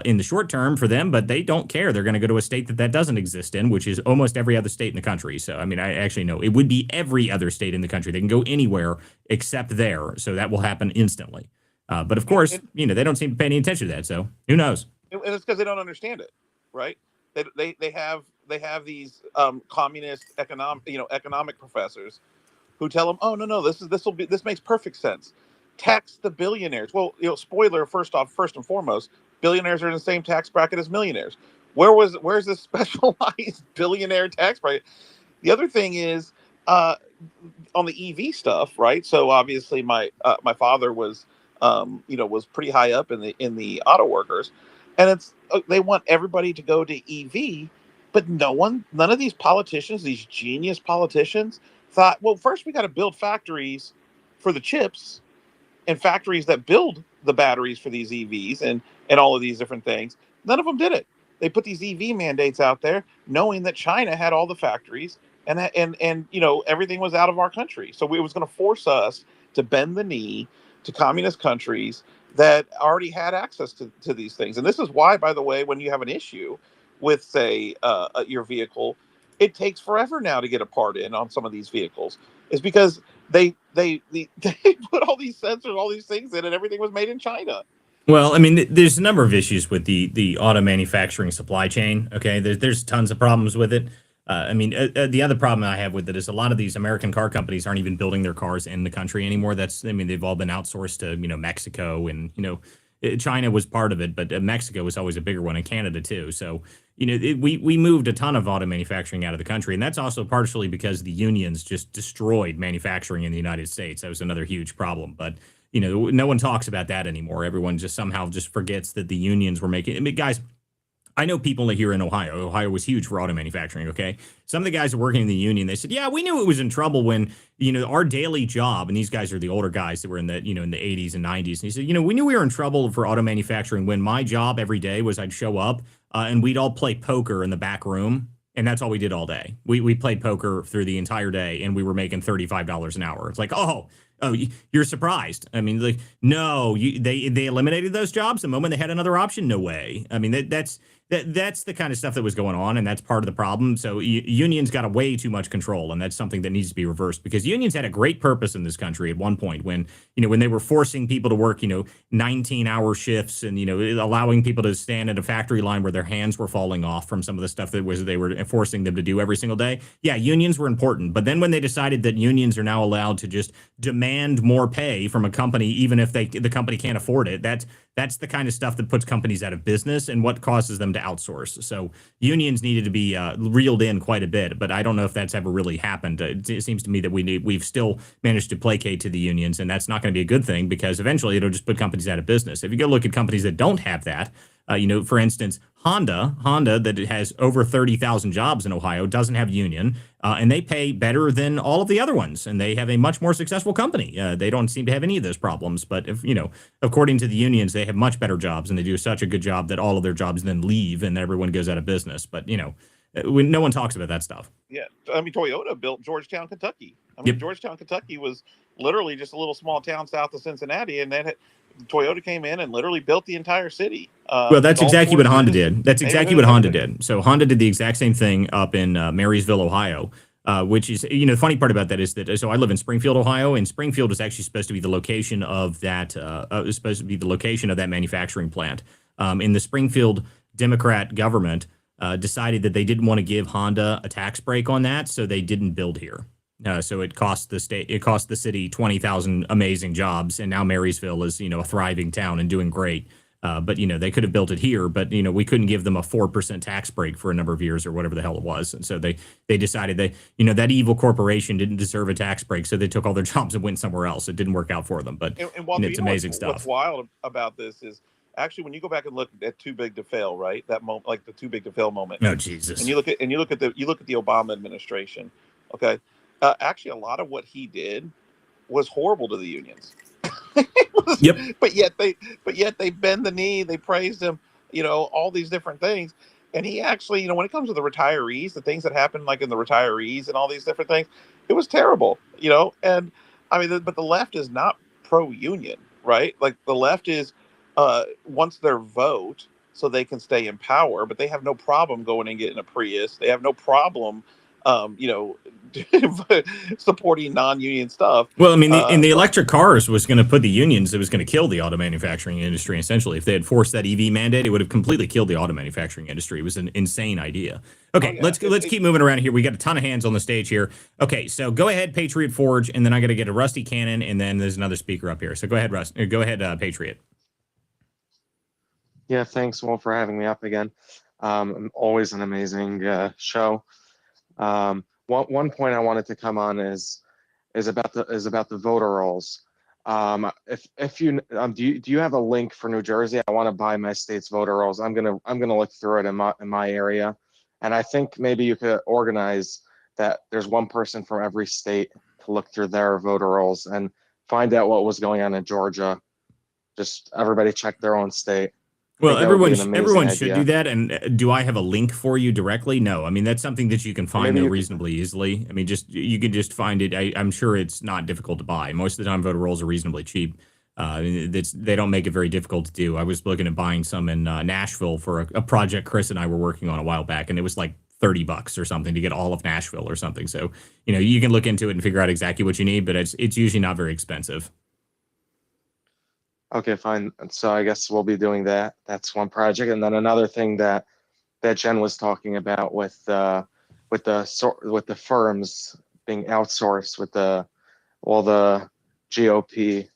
in the short term for them, but they don't care. They're going to go to a state that doesn't exist in, which is almost every other state in the country. So, I mean, I actually know it would be every other state in the country. They can go anywhere except there. So that will happen instantly. But of course, they don't seem to pay any attention to that. So who knows? And it's because they don't understand it, right? They have these communist economic professors who tell them, oh no, this makes perfect sense. Tax the billionaires. Well, spoiler, first and foremost, billionaires are in the same tax bracket as millionaires. Where's this specialized billionaire tax bracket? The other thing is on the EV stuff, right? So obviously my father was was pretty high up in the auto workers, and they want everybody to go to EV, but none of these politicians, these genius politicians, thought, well, first we got to build factories for the chips and factories that build the batteries for these EVs and all of these different things. None of them did it. They put these EV mandates out there knowing that China had all the factories and everything was out of our country. So it was going to force us to bend the knee to communist countries that already had access to these things. And this is why, by the way, when you have an issue with, say, your vehicle, it takes forever now to get a part in on some of these vehicles. Is because they put all these sensors, all these things in, and everything was made in China. Well, I mean, there's a number of issues with the auto manufacturing supply chain. Okay, there's tons of problems with it. The other problem I have with it is a lot of these American car companies aren't even building their cars in the country anymore. They've all been outsourced to Mexico, and China was part of it, but Mexico was always a bigger one, and Canada too. So we moved a ton of auto manufacturing out of the country, and that's also partially because the unions just destroyed manufacturing in the United States. That was another huge problem, but no one talks about that anymore. Everyone just somehow just forgets that the unions were making. I mean, guys, I know people here in Ohio. Ohio was huge for auto manufacturing, okay? Some of the guys that working in the union, they said, yeah, we knew it was in trouble when, our daily job, and these guys are the older guys that were in the 80s and 90s. And he said, we knew we were in trouble for auto manufacturing when my job every day was I'd show up and we'd all play poker in the back room. And that's all we did all day. We played poker through the entire day, and we were making $35 an hour. It's like, oh, you're surprised. I mean, like, no, they eliminated those jobs the moment they had another option. No way. I mean, that's the kind of stuff that was going on, and that's part of the problem. So unions got way too much control, and that's something that needs to be reversed, because unions had a great purpose in this country at one point when they were forcing people to work 19-hour shifts and allowing people to stand at a factory line where their hands were falling off from some of the stuff that they were forcing them to do every single day. Yeah, unions were important, but then when they decided that unions are now allowed to just demand more pay from a company, even if the company can't afford it, that's the kind of stuff that puts companies out of business and what causes them to outsource. So unions needed to be reeled in quite a bit, but I don't know if that's ever really happened. It seems to me that we've still managed to placate to the unions, and that's not going to be a good thing, because eventually it'll just put companies out of business. If you go look at companies that don't have that, for instance, Honda that has over 30,000 jobs in Ohio doesn't have union, and they pay better than all of the other ones, and they have a much more successful company. They don't seem to have any of those problems, but if according to the unions, they have much better jobs, and they do such a good job that all of their jobs then leave, and everyone goes out of business. But no one talks about that stuff. Yeah, I mean, Toyota built Georgetown, Kentucky. Georgetown, Kentucky was literally just a little small town south of Cincinnati, and then Toyota came in and literally built the entire city. Well, that's exactly what Honda did. That's exactly what Honda did. So Honda did the exact same thing up in Marysville, Ohio, which is, the funny part about that is that, so I live in Springfield, Ohio, and Springfield is actually supposed to be the location of that, manufacturing plant. In the Springfield Democrat government decided that they didn't want to give Honda a tax break on that, so they didn't build here. So it cost the city 20,000 amazing jobs, and now Marysville is, a thriving town and doing great. But they could have built it here, but we couldn't give them a 4% tax break for a number of years or whatever the hell it was. And so they decided that that evil corporation didn't deserve a tax break, so they took all their jobs and went somewhere else. It didn't work out for them. But And Walter, it's amazing stuff. What's wild about this is actually when you go back and look at Too Big to Fail, right? That moment, like the Too Big to Fail moment. Oh Jesus! And you look at the Obama administration. Okay, actually, a lot of what he did was horrible to the unions. Yep. But yet they bend the knee. They praised him. All these different things. And he actually, when it comes to the retirees, the things that happened like in the retirees and all these different things, it was terrible. And I mean, but the left is not pro-union, right? Like the left is wants their vote so they can stay in power, but they have no problem going and getting a Prius. They have no problem, supporting non-union stuff. Well, I mean, the electric cars was going to put the unions. It was going to kill the auto manufacturing industry. Essentially, if they had forced that EV mandate, it would have completely killed the auto manufacturing industry. It was an insane idea. Okay, let's keep moving around here. We got a ton of hands on the stage here. Okay, so go ahead, Patriot Forge, and then I got to get a Rusty Cannon, and then there's another speaker up here. So go ahead, Russ. Go ahead, Patriot. Yeah, thanks, Will, for having me up again. Always an amazing show. One point I wanted to come on is about the voter rolls. If you do you have a link for New Jersey? I want to buy my state's voter rolls. I'm gonna look through it in my area, and I think maybe you could organize that. There's one person from every state to look through their voter rolls and find out what was going on in Georgia. Just everybody check their own state. Well, everyone should do that. And do I have a link for you directly? No. I mean, that's something that you can find reasonably easily. I mean, you can just find it. I'm sure it's not difficult to buy. Most of the time, voter rolls are reasonably cheap. They don't make it very difficult to do. I was looking at buying some in Nashville for a project Chris and I were working on a while back, and it was like $30 or something to get all of Nashville or something. So, you can look into it and figure out exactly what you need, but it's usually not very expensive. Okay, fine. So I guess we'll be doing that. That's one project, and then another thing that Jen was talking about with the firms being outsourced with all the GOP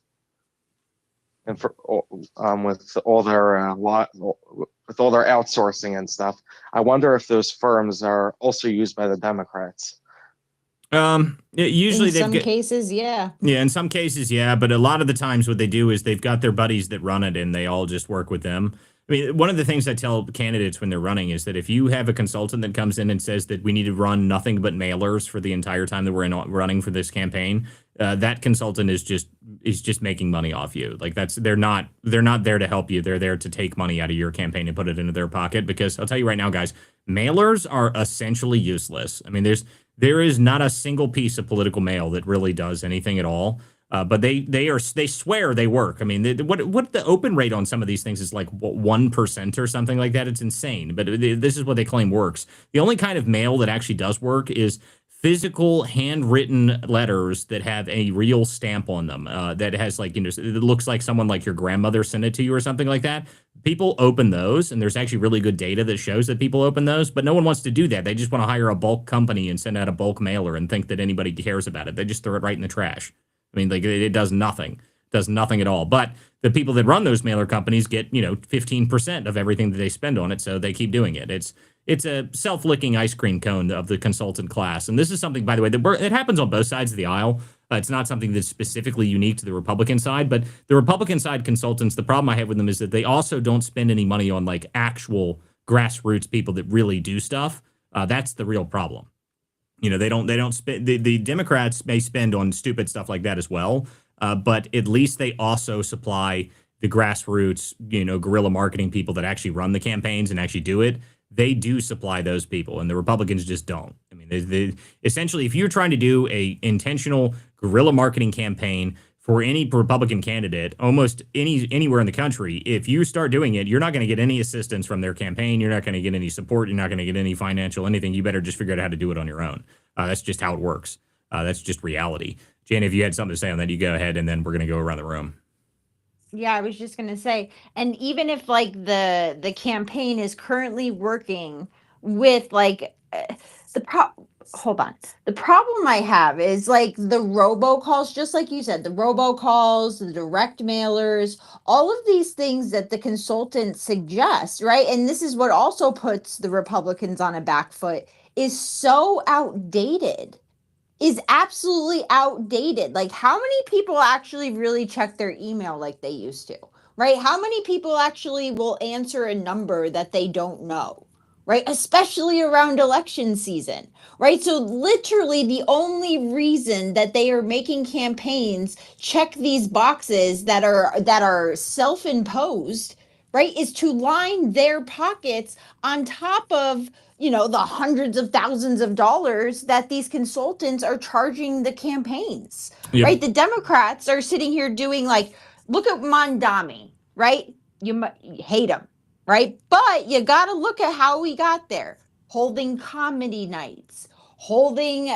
and with all their outsourcing and stuff. I wonder if those firms are also used by the Democrats. Usually in some cases, yeah. Yeah, in some cases, yeah. But a lot of the times what they do is they've got their buddies that run it and they all just work with them. I mean, one of the things I tell candidates when they're running is that if you have a consultant that comes in and says that we need to run nothing but mailers for the entire time that we're running for this campaign, that consultant is just making money off you. Like they're not there to help you. They're there to take money out of your campaign and put it into their pocket. Because I'll tell you right now, guys, mailers are essentially useless. I mean, there is not a single piece of political mail that really does anything at all. But they swear they work. I mean, what the open rate on some of these things is like 1% or something like that. It's insane. But this is what they claim works. The only kind of mail that actually does work is physical handwritten letters that have a real stamp on them. That has it looks like someone like your grandmother sent it to you or something like that. People open those, and there's actually really good data that shows that people open those, but no one wants to do that. They just want to hire a bulk company and send out a bulk mailer and think that anybody cares about it. They just throw it right in the trash. I mean, it does nothing. Does nothing at all. But the people that run those mailer companies get, 15% of everything that they spend on it, so they keep doing it. It's a self-licking ice cream cone of the consultant class. And this is something, by the way, it happens on both sides of the aisle. It's not something that's specifically unique to the Republican side, but the Republican side consultants, the problem I have with them is that they also don't spend any money on like actual grassroots people that really do stuff. That's the real problem. They don't spend. The Democrats may spend on stupid stuff like that as well, but at least they also supply the grassroots, guerrilla marketing people that actually run the campaigns and actually do it. They do supply those people, and the Republicans just don't. I mean, essentially, if you're trying to do a intentional guerrilla marketing campaign for any Republican candidate, almost anywhere in the country, if you start doing it, you're not going to get any assistance from their campaign. You're not going to get any support. You're not going to get any financial anything. You better just figure out how to do it on your own. That's just how it works. That's just reality. Jan, if you had something to say on that, you go ahead, and then we're going to go around the room. Yeah, I was just gonna say, and even if like the campaign is currently working with like hold on. The problem I have is like the robocalls, just like you said, the robocalls, the direct mailers, all of these things that the consultant suggests, right? And this is what also puts the Republicans on a back foot, is so outdated. Is absolutely outdated. Like, how many people actually really check their email like they used to, right? How many people actually will answer a number that they don't know, right? Especially around election season, right? So literally the only reason that they are making campaigns check these boxes that are self-imposed, right, is to line their pockets on top of, you know, the hundreds of thousands of dollars that these consultants are charging the campaigns. Yep. Right? The Democrats are sitting here doing, like, look at Mondami, right? You hate him, right? But you got to look at how we got there. Holding comedy nights, holding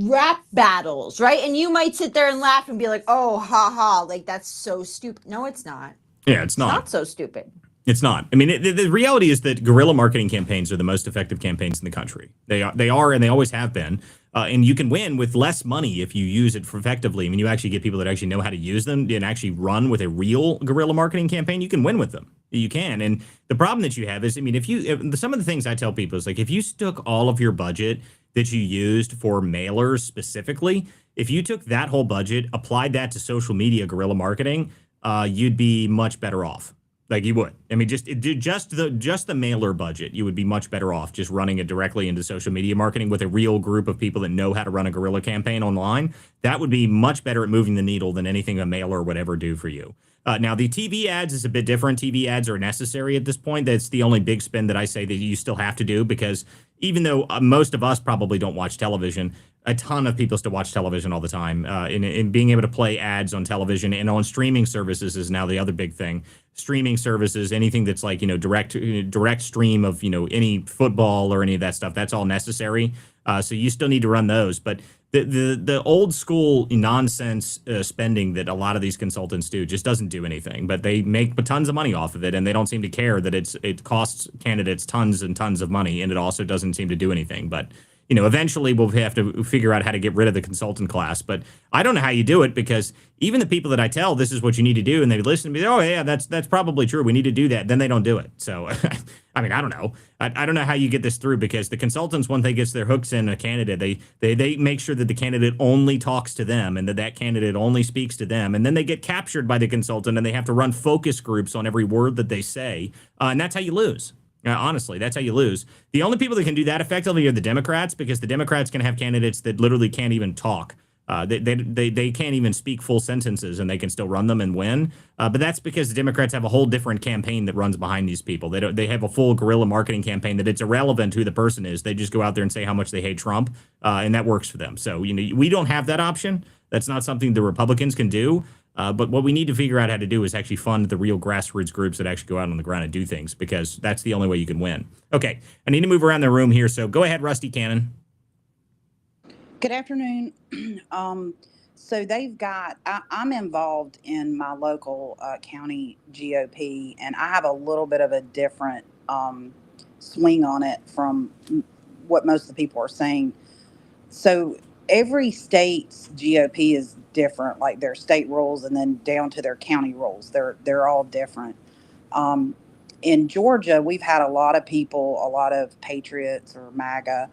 rap battles, right? And you might sit there and laugh and be like, oh, ha ha, like that's so stupid. No, it's not. Yeah, it's not. It's not so stupid. It's not. I mean, the reality is that guerrilla marketing campaigns are the most effective campaigns in the country. They are, and they always have been. And you can win with less money if you use it effectively. I mean, you actually get people that actually know how to use them and actually run with a real guerrilla marketing campaign. You can win with them. You can. And the problem that you have is, I mean, if some of the things I tell people is like, if you took all of your budget that you used for mailers specifically, if you took that whole budget, applied that to social media guerrilla marketing, you'd be much better off. Like you would. I mean, just the mailer budget, you would be much better off just running it directly into social media marketing with a real group of people that know how to run a guerrilla campaign online. That would be much better at moving the needle than anything a mailer would ever do for you. Now, the TV ads is a bit different. TV ads are necessary at this point. That's the only big spend that I say that you still have to do, because even though most of us probably don't watch television, a ton of people still watch television all the time. In being able to play ads on television and on streaming services is now the other big thing. Streaming services, anything that's like, you know, direct stream of, you know, any football or any of that stuff, that's all necessary. So you still need to run those. But the old school nonsense spending that a lot of these consultants do just doesn't do anything. But they make tons of money off of it, and they don't seem to care that it costs candidates tons and tons of money, and it also doesn't seem to do anything. But you know, eventually we'll have to figure out how to get rid of the consultant class. But I don't know how you do it, because even the people that I tell this is what you need to do, and they listen to me, oh yeah, that's probably true, we need to do that, then they don't do it. So I mean, I don't know. I don't know how you get this through, because the consultants, once they get their hooks in a candidate, they make sure that the candidate only talks to them and that candidate only speaks to them, and then they get captured by the consultant and they have to run focus groups on every word that they say, and that's how you lose. Honestly, that's how you lose. The only people that can do that effectively are the Democrats, because the Democrats can have candidates that literally can't even talk. They can't even speak full sentences, and they can still run them and win. But that's because the Democrats have a whole different campaign that runs behind these people. They have a full guerrilla marketing campaign that it's irrelevant who the person is. They just go out there and say how much they hate Trump, and that works for them. So, you know, we don't have that option. That's not something the Republicans can do. But what we need to figure out how to do is actually fund the real grassroots groups that actually go out on the ground and do things, because that's the only way you can win. Okay, I need to move around the room here, so go ahead, Rusty Cannon. Good afternoon. So they've got, I'm involved in my local county GOP, and I have a little bit of a different swing on it from what most of the people are saying. So every state's GOP is different, like their state rules and then down to their county rules. They're all different. In Georgia, we've had a lot of people, a lot of patriots or MAGA,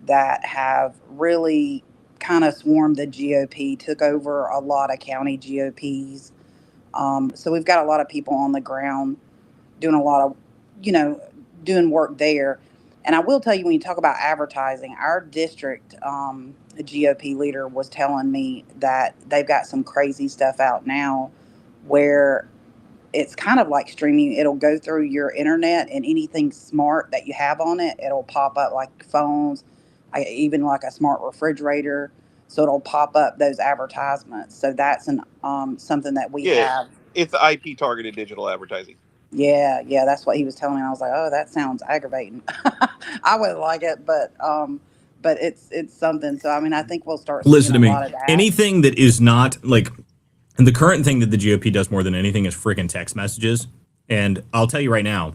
that have really kind of swarmed the GOP, took over a lot of county GOPs. So we've got a lot of people on the ground doing a lot of, you know, doing work there. And I will tell you, when you talk about advertising, our district GOP leader was telling me that they've got some crazy stuff out now where it's kind of like streaming. It'll go through your internet, and anything smart that you have on it, it'll pop up, like phones, even like a smart refrigerator. So it'll pop up those advertisements. So that's something that we have. It's IP targeted digital advertising. Yeah, that's what he was telling me. I was like, oh, that sounds aggravating. I wouldn't like it, but it's something. So I mean, I think we'll start seeing Listen to me. A lot of that. Anything that is not like, and the current thing that the GOP does more than anything is freaking text messages. And I'll tell you right now,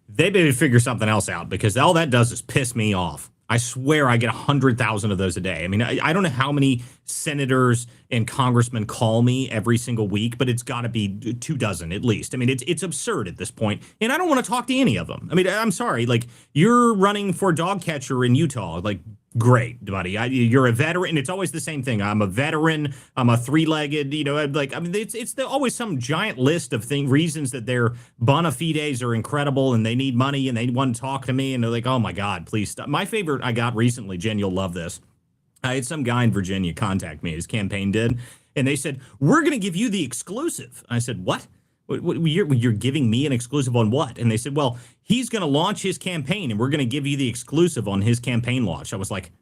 they better figure something else out, because all that does is piss me off. I swear I get 100,000 of those a day. I mean, I don't know how many senators and congressmen call me every single week, but it's got to be 24 at least. I mean, it's absurd at this point, and I don't want to talk to any of them. I mean, I'm sorry. Like, you're running for dog catcher in Utah. Like, great, buddy. You're a veteran. It's always the same thing. I'm a veteran. I'm a three-legged. Like, I mean, it's always some giant list of reasons that their bona fides are incredible and they need money and they want to talk to me, and they're like, oh my God, please stop. My favorite I got recently, Jen, you'll love this. I had some guy in Virginia contact me. His campaign did, and they said, we're going to give you the exclusive. I said, what? You're giving me an exclusive on what? And they said, well, he's going to launch his campaign, and we're going to give you the exclusive on his campaign launch. I was like,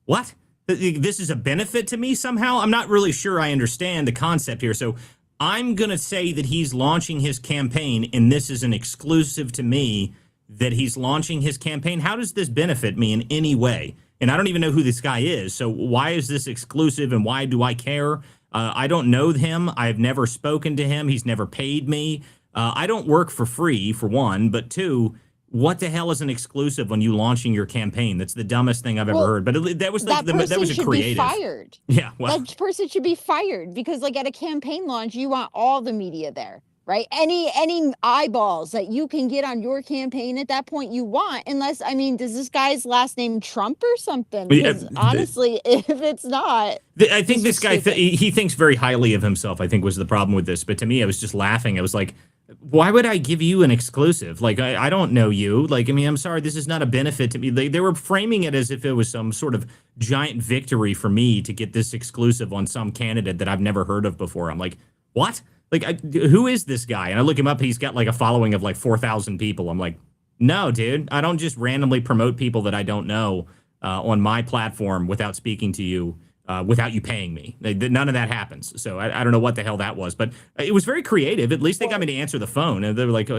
what? This is a benefit to me somehow? I'm not really sure I understand the concept here. So I'm going to say that he's launching his campaign, and this is an exclusive to me that he's launching his campaign. How does this benefit me in any way? And I don't even know who this guy is. So why is this exclusive, and why do I care? I don't know him. I've never spoken to him. He's never paid me. I don't work for free, for one. But two, what the hell is an exclusive when you launching your campaign? That's the dumbest thing I've ever heard. But that was like that was a creative. Be fired. Yeah, well, that person should be fired, because like at a campaign launch, you want all the media there, right? Any eyeballs that you can get on your campaign at that point you want, unless, I mean, does this guy's last name Trump or something? Because honestly, if it's not, I think this guy, he thinks very highly of himself, I think was the problem with this. But to me, I was just laughing. I was like, why would I give you an exclusive? Like, I don't know you. Like, I mean, I'm sorry, this is not a benefit to me. They were framing it as if it was some sort of giant victory for me to get this exclusive on some candidate that I've never heard of before. I'm like, what? Like, who is this guy? And I look him up. He's got like a following of like 4,000 people. I'm like, no, dude, I don't just randomly promote people that I don't know on my platform without speaking to you, without you paying me. None of that happens. So I don't know what the hell that was, but it was very creative. At least they got me to answer the phone. And they were like,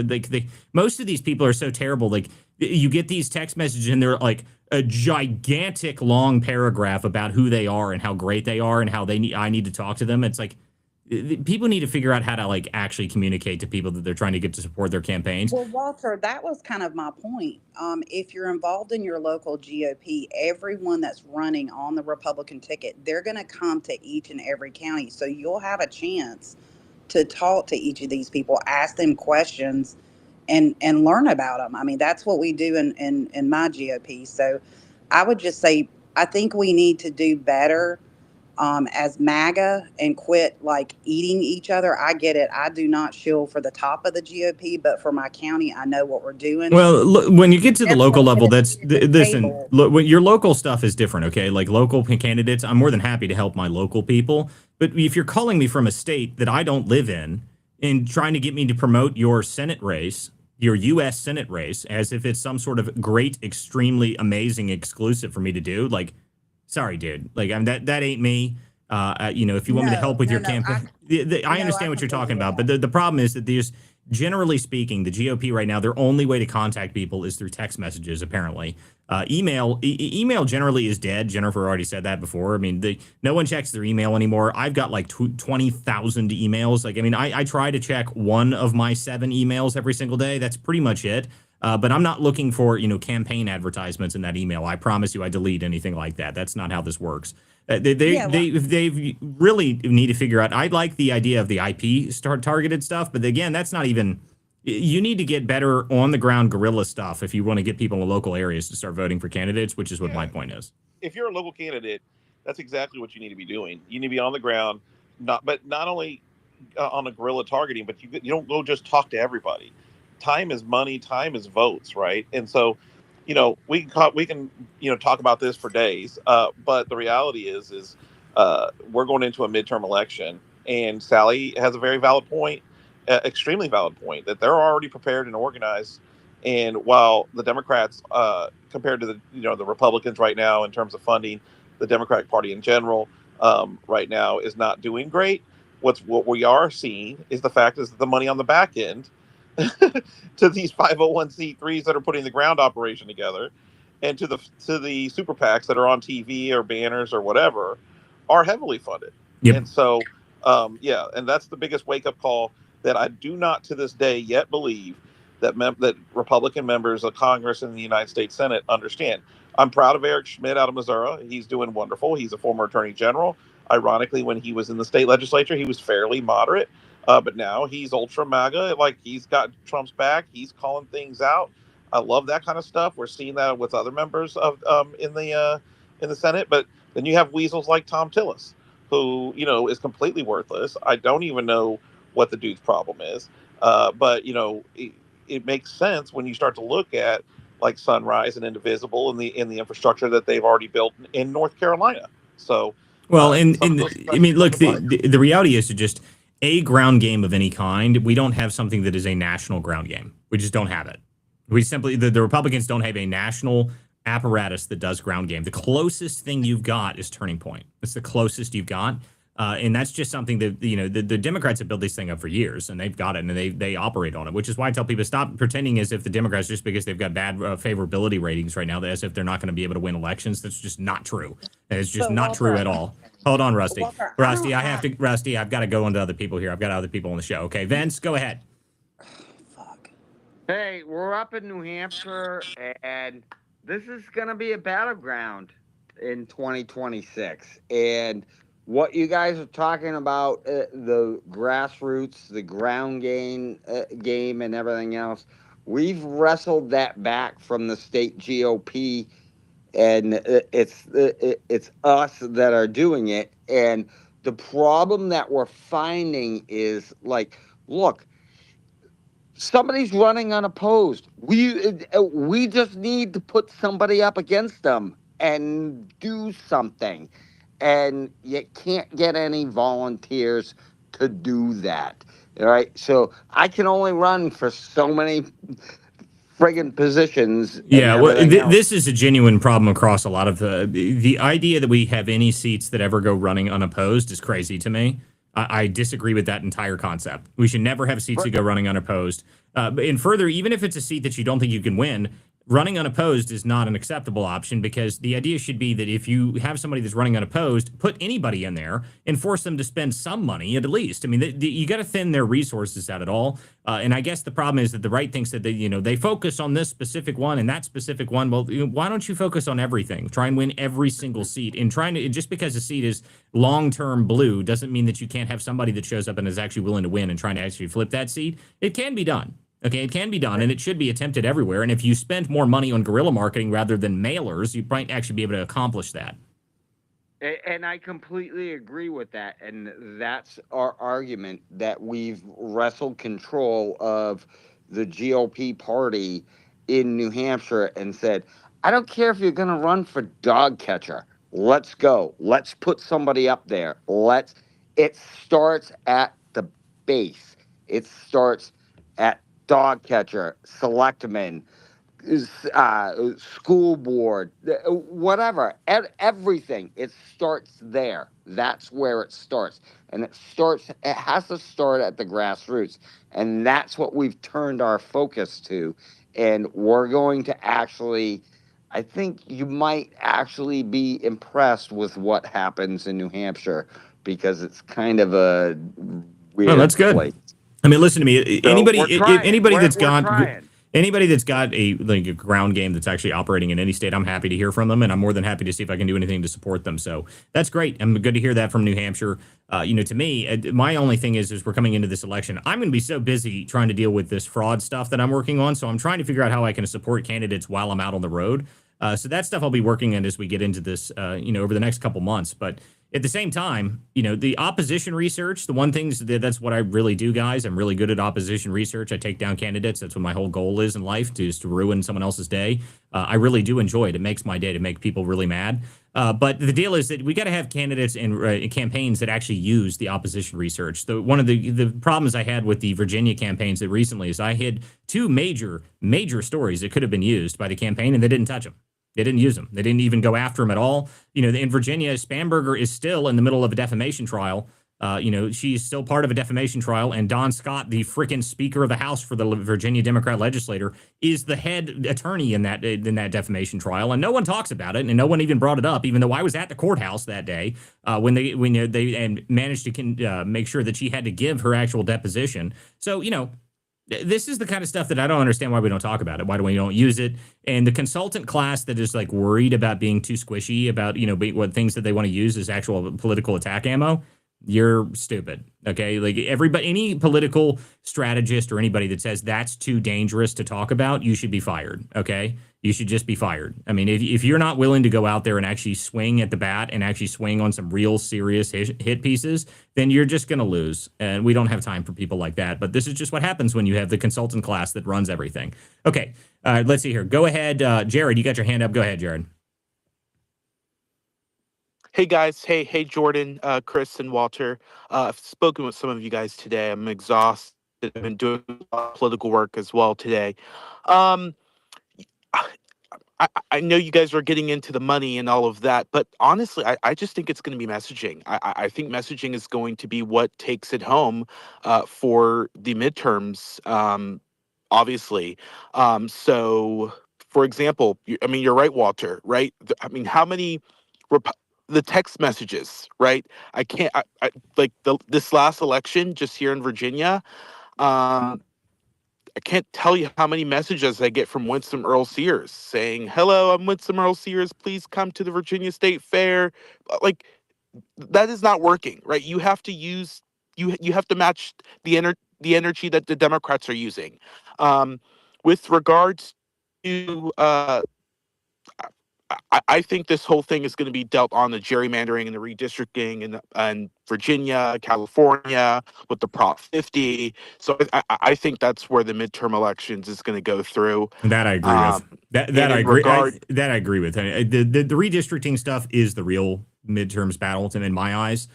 most of these people are so terrible. Like, you get these text messages and they're like a gigantic long paragraph about who they are and how great they are and how I need to talk to them. It's like, people need to figure out how to like actually communicate to people that they're trying to get to support their campaigns. Well, Walter, that was kind of my point. If you're involved in your local GOP, everyone that's running on the Republican ticket, they're going to come to each and every county. So you'll have a chance to talk to each of these people, ask them questions, and learn about them. I mean, that's what we do in my GOP. So I would just say, I think we need to do better as MAGA and quit like eating each other. I get it. I do not shield for the top of the GOP, but for my county, I know what we're doing. Well, look, when you get to the local level, listen, look, your local stuff is different. Okay. Like local candidates, I'm more than happy to help my local people. But if you're calling me from a state that I don't live in and trying to get me to promote your Senate race, your U.S. Senate race, as if it's some sort of great, extremely amazing exclusive for me to do, like, sorry, dude. Like, that ain't me. If you want me to help with your campaign, I understand what you're talking about. But the problem is that there's, generally speaking, the GOP right now, their only way to contact people is through text messages, apparently. Email generally is dead. Jennifer already said that before. I mean, no one checks their email anymore. I've got like 20,000 emails. Like, I mean, I try to check one of my 7 emails every single day. That's pretty much it. But I'm not looking for, campaign advertisements in that email. I promise you I delete anything like that. That's not how this works. They really need to figure out. I like the idea of the IP targeted stuff, but again, that's not even. You need to get better on the ground guerrilla stuff if you want to get people in local areas to start voting for candidates, which is what my point is. If you're a local candidate, that's exactly what you need to be doing. You need to be on the ground, not only on a guerrilla targeting, but you don't go just talk to everybody. Time is money. Time is votes, right? And so, we can talk about this for days. But the reality is we're going into a midterm election, and Sally has a very valid point, extremely valid point, that they're already prepared and organized. And while the Democrats, compared to the Republicans right now in terms of funding, the Democratic Party in general right now is not doing great. What we are seeing is the fact is that the money on the back end to these 501c3s that are putting the ground operation together, and to the super PACs that are on TV or banners or whatever, are heavily funded. Yep. And so, and that's the biggest wake up call that I do not to this day yet believe that Republican members of Congress and the United States Senate understand. I'm proud of Eric Schmidt out of Missouri. He's doing wonderful. He's a former attorney general. Ironically, when he was in the state legislature, he was fairly moderate, but now he's ultra MAGA. Like, he's got Trump's back. He's calling things out. I love that kind of stuff. We're seeing that with other members of in the Senate. But then you have weasels like Tom Tillis, who is completely worthless. I don't even know what the dude's problem is. But it makes sense when you start to look at like Sunrise and Indivisible and the infrastructure that they've already built in North Carolina. So, well, some of those I mean, look, questions the reality is to just a ground game of any kind. We don't have something that is a national ground game. We just don't have it. We simply the Republicans don't have a national apparatus that does ground game. The closest thing you've got is Turning Point. It's the closest you've got. And that's just something that, the Democrats have built this thing up for years, and they've got it, and they operate on it, which is why I tell people, stop pretending as if the Democrats, just because they've got bad favorability ratings right now, as if they're not going to be able to win elections. That's just not true. It's just not true at all. Hold on, Rusty. Rusty, I've got to go into other people here. I've got other people on the show. Okay, Vince, go ahead. Fuck. Hey, we're up in New Hampshire, and this is going to be a battleground in 2026. And what you guys are talking about, the grassroots, the ground game, and everything else, we've wrestled that back from the state GOP, and it's us that are doing it. And the problem that we're finding is, like, look, somebody's running unopposed. We just need to put somebody up against them and do something. And you can't get any volunteers to do that. All right. So I can only run for so many friggin' positions. Yeah, well, this is a genuine problem across a lot of the idea that we have any seats that ever go running unopposed is crazy to me. I disagree with that entire concept. We should never have seats that go running unopposed. And further, even if it's a seat that you don't think you can win, running unopposed is not an acceptable option, because the idea should be that if you have somebody that's running unopposed, put anybody in there and force them to spend some money at least. I mean, you got to thin their resources out at all. And I guess the problem is that the right thinks that they focus on this specific one and that specific one. Well, why don't you focus on everything? Try and win every single seat. And just because a seat is long-term blue doesn't mean that you can't have somebody that shows up and is actually willing to win and trying to actually flip that seat. It can be done. Okay, it can be done, and it should be attempted everywhere. And if you spend more money on guerrilla marketing rather than mailers, you might actually be able to accomplish that. And I completely agree with that. And that's our argument, that we've wrestled control of the GOP party in New Hampshire and said, I don't care if you're going to run for dog catcher. Let's go. Let's put somebody up there. It starts at the base. It starts at dog catcher, selectman, school board, whatever, everything. It starts there. That's where it starts. And it has to start at the grassroots. And that's what we've turned our focus to. And we're going to actually, I think you might actually be impressed with what happens in New Hampshire, because it's kind of a weird that's good. place. I mean, listen to me. So anybody that's got a ground game that's actually operating in any state, I'm happy to hear from them, and I'm more than happy to see if I can do anything to support them. So that's great. I'm good to hear that from New Hampshire. To me, my only thing is we're coming into this election, I'm going to be so busy trying to deal with this fraud stuff that I'm working on. So I'm trying to figure out how I can support candidates while I'm out on the road. So that stuff I'll be working on as we get into this, over the next couple months. But at the same time, the opposition research, the one thing that's what I really do, guys. I'm really good at opposition research. I take down candidates. That's what my whole goal is in life, is to ruin someone else's day. I really do enjoy it. It makes my day to make people really mad. But the deal is that we got to have candidates and campaigns that actually use the opposition research. One of the problems I had with the Virginia campaigns that recently is I had two major stories that could have been used by the campaign, and they didn't touch them. They didn't use them. They didn't even go after him at all. In Virginia, Spanberger is still in the middle of a defamation trial. She's still part of a defamation trial. And Don Scott, the freaking Speaker of the House for the Virginia Democrat legislator, is the head attorney in that defamation trial. And no one talks about it, and no one even brought it up, even though I was at the courthouse that day when they managed to make sure that she had to give her actual deposition. So, This is the kind of stuff that I don't understand why we don't talk about it. Why do we don't use it? And the consultant class that is like worried about being too squishy about, what things that they want to use as actual political attack ammo, you're stupid. Okay. Like any political strategist or anybody that says that's too dangerous to talk about, you should be fired. Okay. You should just be fired. I mean, if you're not willing to go out there and actually swing at the bat and actually swing on some real serious hit pieces, then you're just going to lose. And we don't have time for people like that. But this is just what happens when you have the consultant class that runs everything. Okay. Let's see here. Go ahead. Jared, you got your hand up. Go ahead, Jared. Hey guys, hey Jordan, Chris, and Walter. I've spoken with some of you guys today. I'm exhausted. I've been doing a lot of political work as well today. Um, I know you guys are getting into the money and all of that, but honestly, I just think it's going to be messaging. I think messaging is going to be what takes it home for the midterms, obviously. So, for example, you're right, Walter, right? I mean, how many the text messages, right? I can't, like this last election just here in Virginia, I can't tell you how many messages I get from Winston Earl Sears saying, "Hello, I'm Winston Earl Sears. Please come to the Virginia State Fair." Like that is not working, right? You have to use you have to match the energy that the Democrats are using. With regards to I think this whole thing is going to be dealt on the gerrymandering and the redistricting and Virginia, California with the Prop 50. So I think that's where the midterm elections is going to go through. That I agree with. That I agree. That I agree with. The redistricting stuff is the real midterms battle, in my eyes.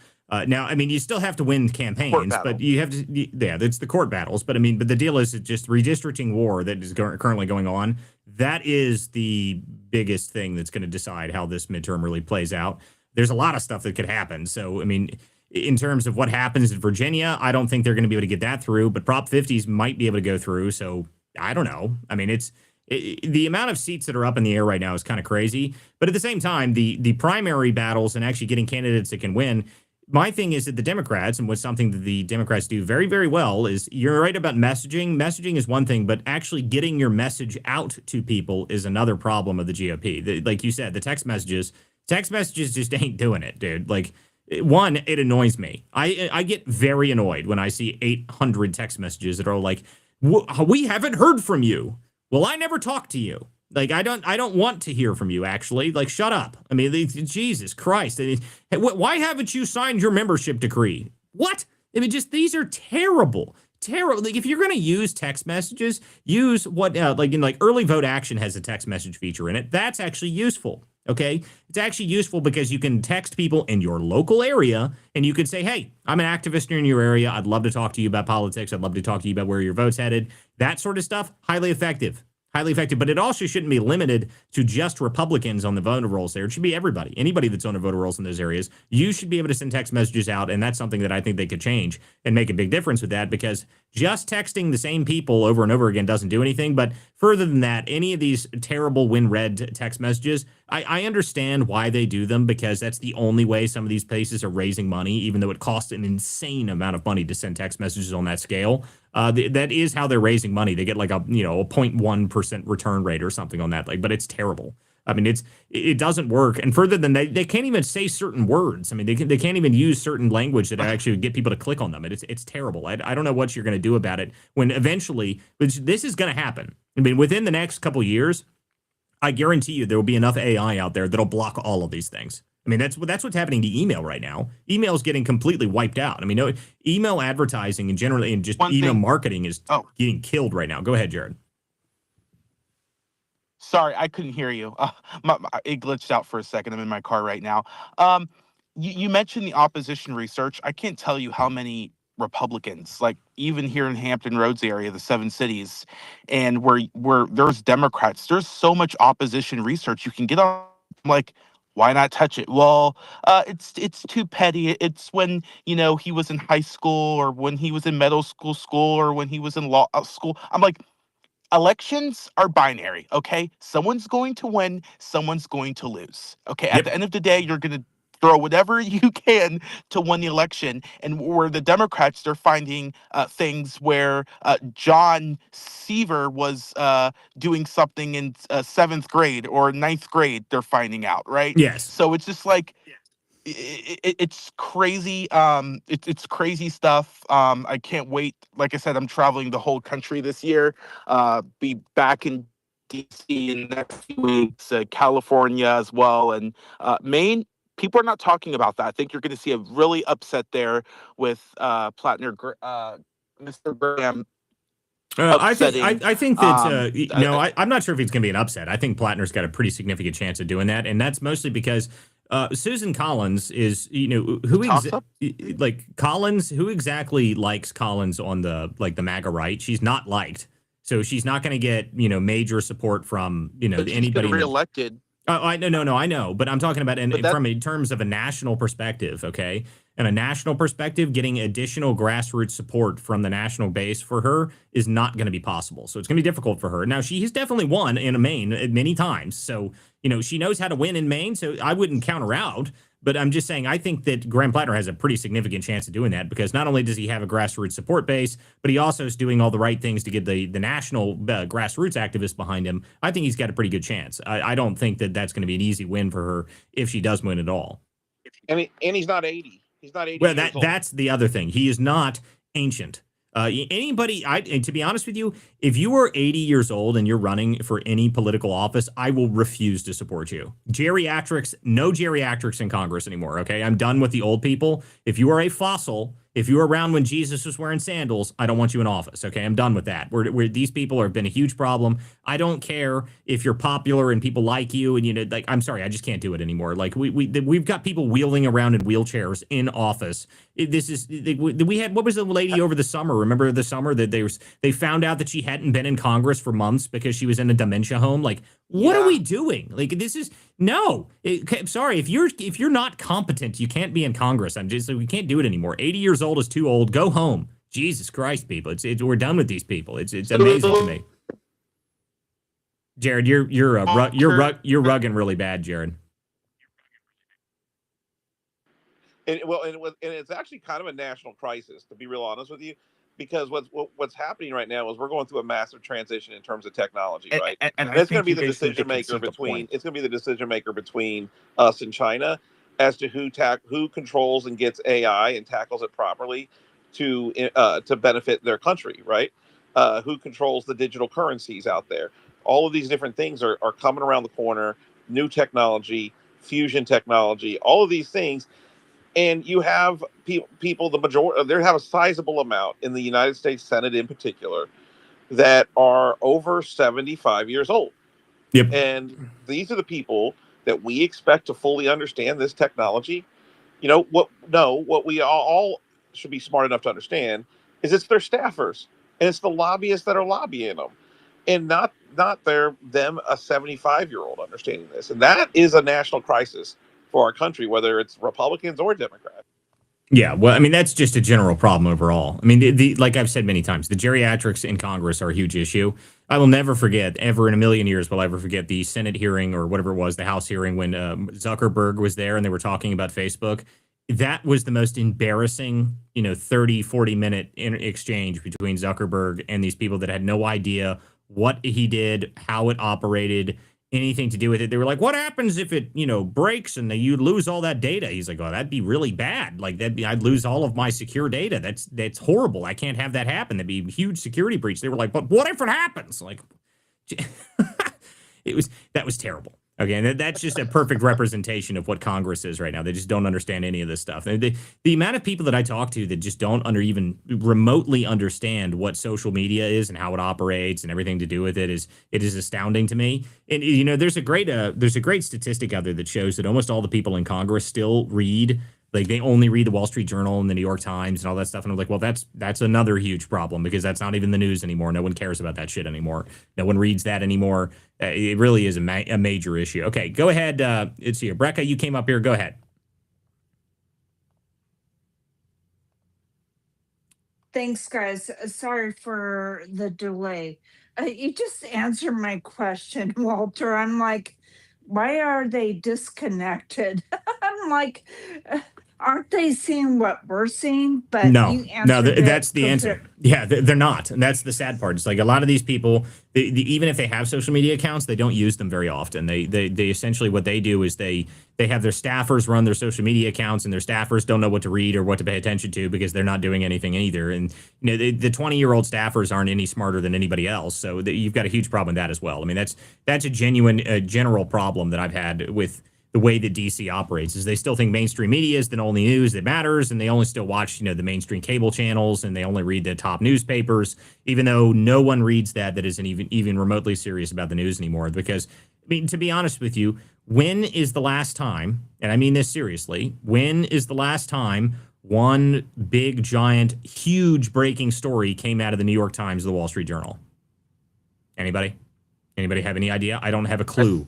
Now, I mean, you still have to win campaigns, but you have to. Yeah, it's the court battles. But I mean, but the deal is just redistricting war that is currently going on. That is the biggest thing that's going to decide how this midterm really plays out. There's a lot of stuff that could happen. So, I mean, in terms of what happens in Virginia, I don't think they're going to be able to get that through. But Prop 50s might be able to go through. So I don't know. I mean, the amount of seats that are up in the air right now is kind of crazy. But at the same time, the primary battles and actually getting candidates that can win. My thing is that the Democrats, and what's something that the Democrats do very, very well, is you're right about messaging. Messaging is one thing, but actually getting your message out to people is another problem of the GOP. Like you said, the text messages just ain't doing it, dude. Like, one, it annoys me. I get very annoyed when I see 800 text messages that are like, "We haven't heard from you." Well, I never talked to you. Like, I don't want to hear from you, actually. Like, shut up. I mean, Jesus Christ. I mean, why haven't you signed your membership decree? What? I mean, just these are terrible. Terrible. Like, if you're going to use text messages, use what, like Early Vote Action has a text message feature in it. That's actually useful. Okay. It's actually useful because you can text people in your local area and you can say, "Hey, I'm an activist in your area. I'd love to talk to you about politics. I'd love to talk to you about where your vote's headed." That sort of stuff, highly effective. Highly effective, but it also shouldn't be limited to just Republicans on the voter rolls there. It should be everybody, anybody that's on the voter rolls in those areas. You should be able to send text messages out, and that's something that I think they could change and make a big difference with that, because just texting the same people over and over again doesn't do anything. But further than that, any of these terrible when read text messages, I understand why they do them, because that's the only way some of these places are raising money, even though it costs an insane amount of money to send text messages on that scale. That is how they're raising money. They get like a 0.1% return rate or something on that. Like, but it's terrible. I mean, it doesn't work. And further than that, they can't even say certain words. I mean, they can't even use certain language that actually get people to click on them. It's terrible. I don't know what you're going to do about it when eventually, which this is going to happen. I mean, within the next couple of years, I guarantee you there will be enough AI out there that'll block all of these things. I mean, that's what's happening to email right now. Email is getting completely wiped out. I mean, email advertising and generally and just email marketing is getting killed right now. Go ahead, Jared. Sorry, I couldn't hear you. It glitched out for a second. I'm in my car right now. You mentioned the opposition research. I can't tell you how many Republicans, like even here in Hampton Roads area, the 7 cities, and where there's Democrats, there's so much opposition research you can get on. Like, why not touch it? Well, it's too petty. It's when he was in high school, or when he was in middle school, or when he was in law school. I'm like, elections are binary. Okay, someone's going to win, someone's going to lose. Okay, at the end of the day, you're gonna throw whatever you can to win the election. And where the Democrats, they're finding things where John Seaver was doing something in seventh grade or ninth grade, they're finding out, right? Yes. So it's just like, it's crazy. It's crazy stuff. I can't wait. Like I said, I'm traveling the whole country this year. Be back in DC in the next few weeks, California as well, and Maine. People are not talking about that. I think you're going to see a really upset there with Mr. Graham upsetting. I think that I'm not sure if it's going to be an upset. I think Plattner's got a pretty significant chance of doing that, and that's mostly because Susan Collins is like Collins. Who exactly likes Collins on the MAGA right? She's not liked, so she's not going to get major support from But she's anybody. been reelected. I know, but I'm talking about in terms of a national perspective, okay? And a national perspective, getting additional grassroots support from the national base for her is not going to be possible. So it's going to be difficult for her. Now, she has definitely won in Maine many times. So, she knows how to win in Maine. So I wouldn't count her out. But I'm just saying, I think that Graham Plattner has a pretty significant chance of doing that because not only does he have a grassroots support base, but he also is doing all the right things to get the national grassroots activists behind him. I think he's got a pretty good chance. I don't think that that's going to be an easy win for her if she does win at all. And he's not 80. He's not 80 well, years old. That's the other thing. He is not ancient. And to be honest with you, if you are 80 years old and you're running for any political office, I will refuse to support you. No geriatrics in Congress anymore. Okay. I'm done with the old people. If you are a fossil, if you were around when Jesus was wearing sandals, I don't want you in office. Okay. I'm done with that. These people have been a huge problem. I don't care if you're popular and people like you and I'm sorry, I just can't do it anymore. Like we've got people wheeling around in wheelchairs in office. We had, what was the lady over the summer? Remember the summer that they found out that she hadn't been in Congress for months because she was in a dementia home? Like, what are we doing? Like, this is sorry. If you're not competent, you can't be in Congress. We can't do it anymore. 80 years old is too old. Go home. Jesus Christ, people. We're done with these people. It's amazing to me. Jared, you're rugging really bad, Jared. And it's actually kind of a national crisis, to be real honest with you, because what's happening right now is we're going through a massive transition in terms of technology, right? And it's going to be the decision maker between us and China as to who controls and gets AI and tackles it properly to benefit their country, right? Who controls the digital currencies out there? All of these different things are coming around the corner. New technology, fusion technology, all of these things. And you have people, the majority, they have a sizable amount in the United States Senate in particular that are over 75 years old. Yep. And these are the people that we expect to fully understand this technology. What we all should be smart enough to understand is it's their staffers and it's the lobbyists that are lobbying them, and not them, a 75-year-old, understanding this. And that is a national crisis for our country, whether it's Republicans or Democrats. Yeah, well, I mean, that's just a general problem overall. I mean, like I've said many times, the geriatrics in Congress are a huge issue. I will never forget, ever in a million years, will I ever forget the Senate hearing or whatever it was, the House hearing when Zuckerberg was there and they were talking about Facebook. That was the most embarrassing, 30, 40-minute exchange between Zuckerberg and these people that had no idea what he did, how it operated, anything to do with it. They were like, what happens if it, breaks and you lose all that data? He's like, oh, that'd be really bad. Like I'd lose all of my secure data. That's horrible. I can't have that happen. That'd be a huge security breach. They were like, but what if it happens? Like, that was terrible. Okay, and that's just a perfect representation of what Congress is right now. They just don't understand any of this stuff. The amount of people that I talk to that just don't even remotely understand what social media is and how it operates and everything to do with it is astounding to me. And there's a great statistic out there that shows that almost all the people in Congress still read. Like, they only read the Wall Street Journal and the New York Times and all that stuff. And I'm like, well, that's another huge problem because that's not even the news anymore. No one cares about that shit anymore. No one reads that anymore. It really is a major issue. Okay, go ahead. It's here. Brecca, you came up here. Go ahead. Thanks, guys. Sorry for the delay. You just answered my question, Walter. I'm like, why are they disconnected? I'm like, aren't they seeing what we're seeing? But No, you answered that's it the answer. Yeah, they're not, and that's the sad part. It's like a lot of these people, even if they have social media accounts, they don't use them very often. They essentially what they do is they have their staffers run their social media accounts, and their staffers don't know what to read or what to pay attention to because they're not doing anything either. And the 20-year-old staffers aren't any smarter than anybody else, so you've got a huge problem with that as well. I mean, that's a genuine general problem that I've had with the way that DC operates is they still think mainstream media is the only news that matters, and they only still watch, the mainstream cable channels, and they only read the top newspapers, even though no one reads that isn't even remotely serious about the news anymore. Because, I mean, to be honest with you, when is the last time, and I mean this seriously, when is the last time one big, giant, huge breaking story came out of the New York Times or the Wall Street Journal? Anybody? Anybody have any idea? I don't have a clue.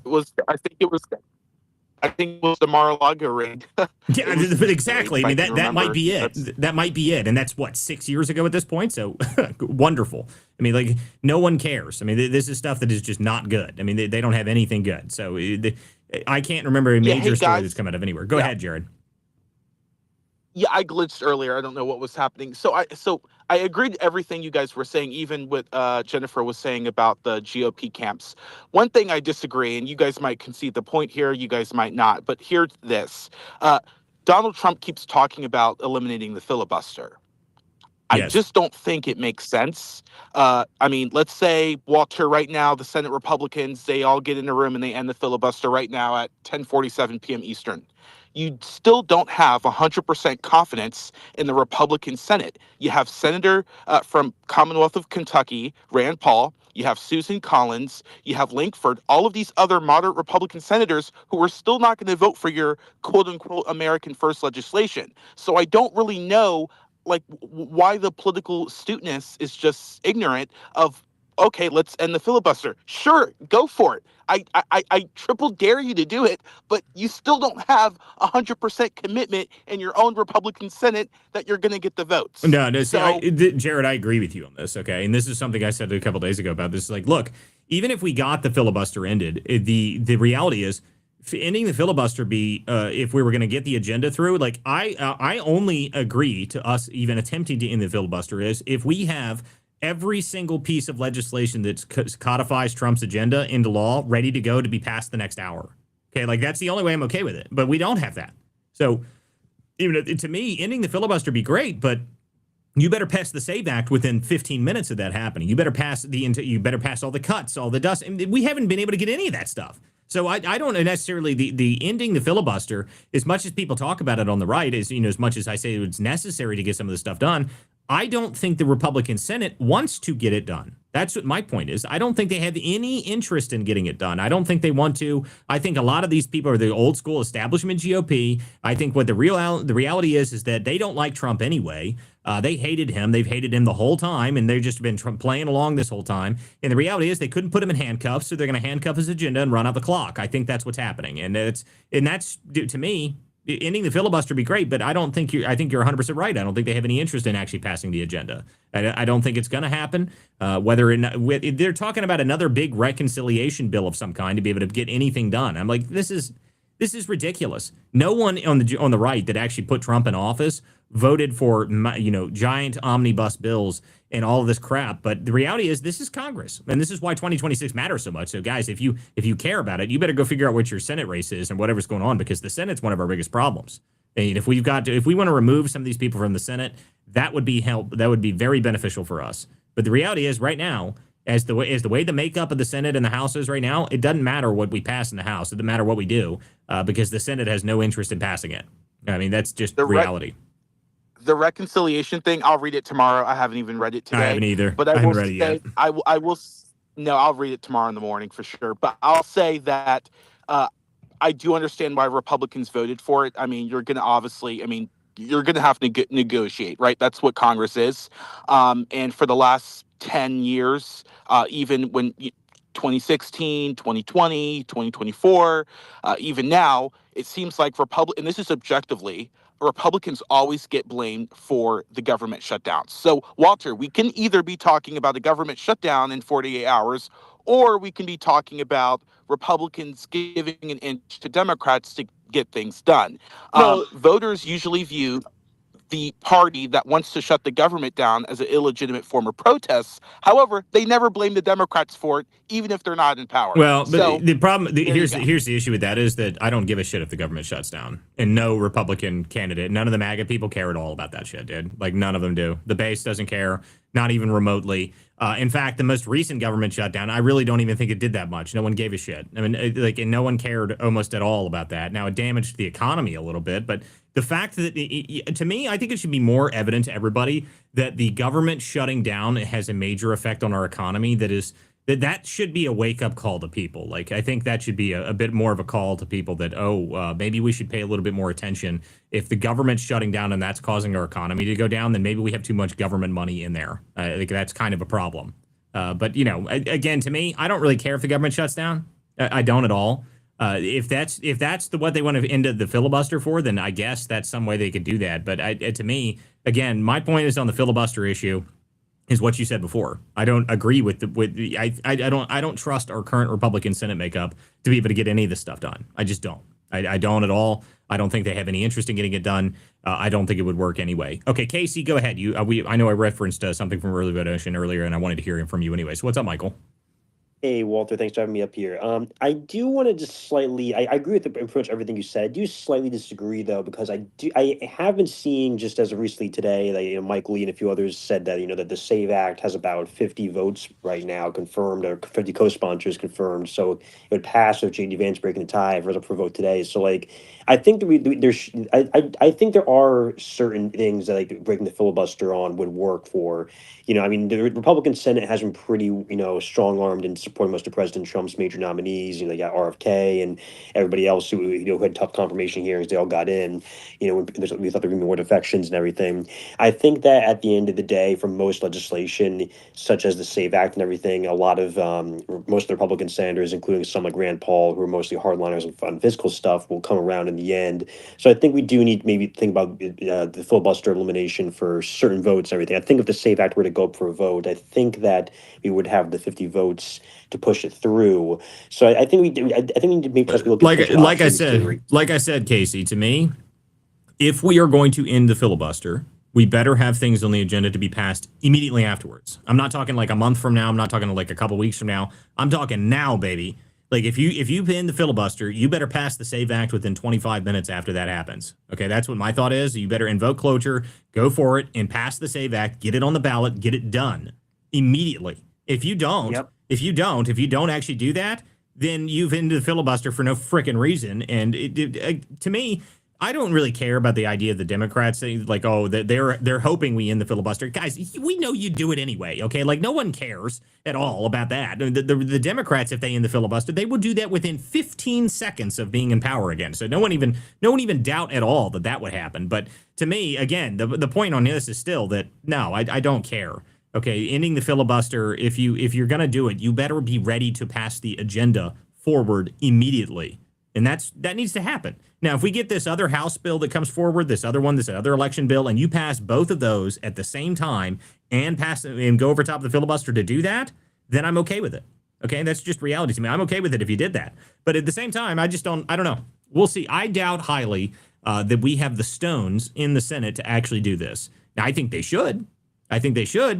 I think it was the Mar-a-Lago raid. Yeah, but exactly. I mean, that might be it. That's... That might be it. And that's what, 6 years ago at this point? So wonderful. I mean, like, no one cares. I mean, this is stuff that is just not good. I mean, they don't have anything good. So I can't remember a major story that's come out of anywhere. Go ahead, Jared. Yeah, I glitched earlier. I don't know what was happening. So I agreed to everything you guys were saying, even what Jennifer was saying about the GOP camps. One thing I disagree, and you guys might concede the point here, you guys might not, but here's this. Donald Trump keeps talking about eliminating the filibuster. I just don't think it makes sense. I mean, let's say, Walter, right now, the Senate Republicans, they all get in a room and they end the filibuster right now at 10:47 p.m. Eastern. You still don't have 100% confidence in the Republican Senate. You have Senator from Commonwealth of Kentucky, Rand Paul. You have Susan Collins. You have Lankford. All of these other moderate Republican senators who are still not going to vote for your quote-unquote American first legislation. So I don't really know why the political astuteness is just ignorant of, okay, let's end the filibuster. Sure, go for it. I triple dare you to do it, but you still don't have 100% commitment in your own Republican Senate that you're going to get the votes. No, Jared, I agree with you on this, okay? And this is something I said a couple days ago about this. Like, look, even if we got the filibuster ended, the reality is, ending the filibuster if we were going to get the agenda through, like I only agree to us even attempting to end the filibuster is if we have every single piece of legislation that codifies Trump's agenda into law ready to go to be passed the next hour. Okay, like that's the only way I'm okay with it. But we don't have that. So even to me, ending the filibuster would be great, but you better pass the SAVE Act within 15 minutes of that happening. You better pass all the cuts, all the dust. I mean, we haven't been able to get any of that stuff. So I don't necessarily the ending the filibuster, as much as people talk about it on the right, as much as I say it's necessary to get some of this stuff done, I don't think the Republican Senate wants to get it done. That's what my point is. I don't think they have any interest in getting it done. I don't think they want to. I think a lot of these people are the old school establishment GOP. I think what the reality is that they don't like Trump anyway. They hated him. They've hated him the whole time, and they've just been playing along this whole time. And the reality is they couldn't put him in handcuffs, so they're going to handcuff his agenda and run out the clock. I think that's what's happening, and that's to me. Ending the filibuster would be great, but I think you're 100% right. I don't think they have any interest in actually passing the agenda. I don't think it's going to happen. They're talking about another big reconciliation bill of some kind to be able to get anything done. I'm like, this is ridiculous. No one on the right that actually put Trump in office voted for giant omnibus bills and all of this crap. But the reality is this is Congress, and this is why 2026 matters so much. So guys, if you care about it, you better go figure out what your Senate race is and whatever's going on, because the Senate's one of our biggest problems. And if we want to remove some of these people from the Senate, that would be very beneficial for us. But the reality is right now, as the way the makeup of the Senate and the House is right now, it doesn't matter what we pass in the House. It doesn't matter what we do because the Senate has no interest in passing it. I mean, that's just reality. The reconciliation thing, I'll read it tomorrow. I haven't even read it today. I haven't either. But I haven't read it yet. I'll read it tomorrow in the morning for sure. But I'll say that I do understand why Republicans voted for it. I mean, you're going to have to negotiate, right? That's what Congress is. And for the last 10 years, even when 2016, 2020, 2024, even now, it seems like and this is objectively, Republicans always get blamed for the government shutdown. So, Walter, we can either be talking about a government shutdown in 48 hours, or we can be talking about Republicans giving an inch to Democrats to get things done. Well, Voters usually view the party that wants to shut the government down as an illegitimate form of protest. However, they never blame the Democrats for it, even if they're not in power. Well, but So the problem here's here's the issue with that is that I don't give a shit if the government shuts down, and no Republican candidate, none of the MAGA people care at all about that shit, dude. Like none of them do. The base doesn't care, not even remotely. In fact, the most recent government shutdown, I really don't even think it did that much. No one gave a shit. I mean, and no one cared almost at all about that. Now it damaged the economy a little bit, but the fact that to me, I think it should be more evident to everybody that the government shutting down has a major effect on our economy. That should be a wake-up call to people. Like, I think that should be a bit more of a call to people that, maybe we should pay a little bit more attention. If the government's shutting down and that's causing our economy to go down, then maybe we have too much government money in there. I think that's kind of a problem. But, again, to me, I don't really care if the government shuts down. I don't at all. If that's what they want to end the filibuster for, then I guess that's some way they could do that. But to me, again, my point is on the filibuster issue is what you said before. I don't agree I don't trust our current Republican Senate makeup to be able to get any of this stuff done. I just don't. I don't at all. I don't think they have any interest in getting it done. I don't think it would work anyway. Okay, Casey, go ahead. I know I referenced something from Early Vote Ocean earlier, and I wanted to hear from you anyway. So what's up, Michael? Hey, Walter, thanks for having me up here. I do want to just slightly, I agree with pretty much everything you said. I do slightly disagree though, because I have been seeing just as of recently today that Mike Lee and a few others said that that the SAVE Act has about 50 votes right now confirmed, or 50 co-sponsors confirmed. So it would pass with JD Vance breaking the tie if it was up for vote today. So I think that I think there are certain things that breaking the filibuster on would work for. I mean, the Republican Senate has been pretty, strong-armed in supporting most of President Trump's major nominees. They got RFK and everybody else who had tough confirmation hearings. They all got in. We thought there would be more defections and everything. I think that at the end of the day, for most legislation, such as the SAVE Act and everything, a lot of most of the Republican senators, including some like Rand Paul, who are mostly hardliners on fiscal stuff, will come around in the end. So I think we do need to maybe think about the filibuster elimination for certain votes and everything. I think if the SAVE Act were to go up for a vote, I think that we would have the 50 votes to push it through. So I think we do. I think we need to maybe just look at like I said, Casey. To me, if we are going to end the filibuster, we better have things on the agenda to be passed immediately afterwards. I'm not talking like a month from now. I'm not talking like a couple weeks from now. I'm talking now, baby. Like if you end the filibuster, you better pass the SAVE Act within 25 minutes after that happens. Okay, that's what my thought is. You better invoke cloture, go for it, and pass the SAVE Act. Get it on the ballot. Get it done immediately. If you don't actually do that, then you've ended the filibuster for no frickin' reason. And to me, I don't really care about the idea of the Democrats saying like, oh, they're hoping we end the filibuster. Guys, we know you do it anyway, okay? Like no one cares at all about that. The Democrats, if they end the filibuster, they would do that within 15 seconds of being in power again. So no one even doubt at all that would happen. But to me, again, the point on this is still that no, I don't care. Okay, ending the filibuster, if you're gonna do it, you better be ready to pass the agenda forward immediately. And that needs to happen. Now, if we get this other House bill that comes forward, this other election bill, and you pass both of those at the same time and go over top of the filibuster to do that, then I'm okay with it. Okay, that's just reality to me. I'm okay with it if you did that. But at the same time, I don't know. We'll see. I doubt highly that we have the stones in the Senate to actually do this. Now, I think they should,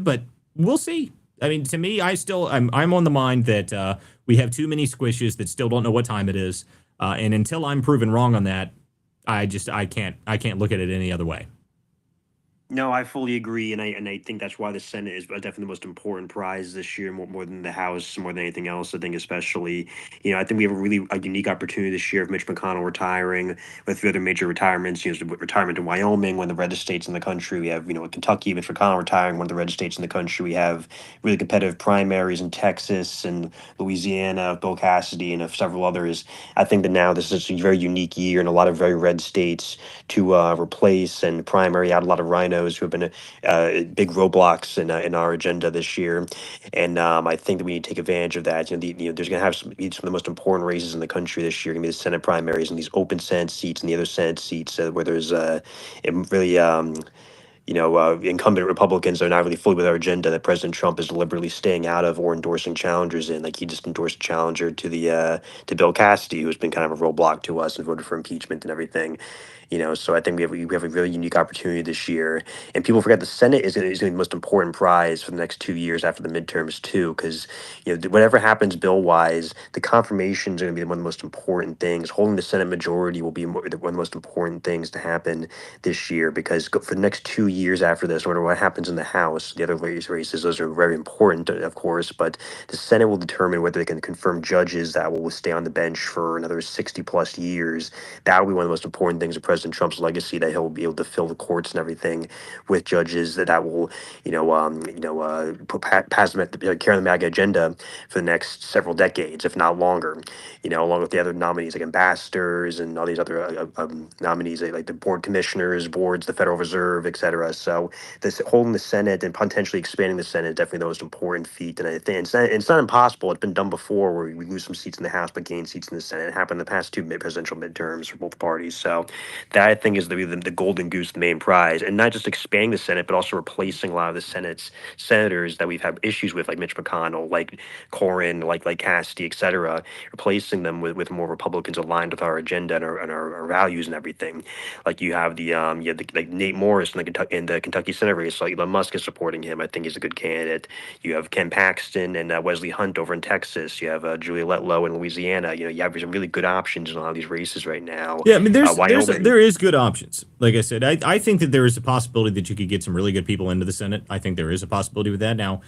but we'll see. I mean, to me, I'm on the mind that we have too many squishes that still don't know what time it is. And until I'm proven wrong on that, I can't look at it any other way. No, I fully agree, and I think that's why the Senate is definitely the most important prize this year, more than the House, more than anything else. I think especially, I think we have a unique opportunity this year of Mitch McConnell retiring, with the other major retirements, retirement in Wyoming, one of the reddest states in the country. We have, Kentucky, Mitch McConnell retiring, one of the reddest states in the country. We have really competitive primaries in Texas and Louisiana, Bill Cassidy, and several others. I think that now this is a very unique year in a lot of very red states to replace and primary out a lot of rhinos dominoes who have been big roadblocks in our agenda this year. And I think that we need to take advantage of that. There's going to have be some of the most important races in the country this year. Going to be the Senate primaries and these open Senate seats and the other Senate seats where there's really incumbent Republicans are not really fully with our agenda that President Trump is deliberately staying out of or endorsing challengers in. Like he just endorsed a challenger to Bill Cassidy, who's been kind of a roadblock to us and voted for impeachment and everything. So I think we have a really unique opportunity this year, and people forget the Senate is going to be the most important prize for the next 2 years after the midterms too, because whatever happens bill wise, the confirmations are going to be one of the most important things. Holding the Senate majority will be one of the most important things to happen this year, because for the next 2 years after this, no matter what happens in the House, the other races, those are very important, of course, but the Senate will determine whether they can confirm judges that will stay on the bench for another 60 plus years. That will be one of the most important things of President Trump's legacy, that he'll be able to fill the courts and everything with judges that will, pass them carry the MAGA agenda for the next several decades, if not longer. Along with the other nominees like ambassadors and all these other nominees like the board commissioners, boards, the Federal Reserve, etc. So holding the Senate and potentially expanding the Senate is definitely the most important feat. And I think it's not impossible. It's been done before, where we lose some seats in the House but gain seats in the Senate. It happened in the past two presidential midterms for both parties. So that, I think, is the golden goose, the main prize, and not just expanding the Senate, but also replacing a lot of the Senate's senators that we've had issues with, like Mitch McConnell, like Cornyn, like Cassidy, etc. Replacing them with more Republicans aligned with our agenda and our values and everything. Like you have like Nate Morris in the Kentucky Senate race. Like Elon Musk is supporting him. I think he's a good candidate. You have Ken Paxton and Wesley Hunt over in Texas. You have Julia Letlow in Louisiana. You have some really good options in a lot of these races right now. Yeah, I mean, Wyoming. there is good options. Like I said, I think that there is a possibility that you could get some really good people into the Senate. I think there is a possibility with that. Now,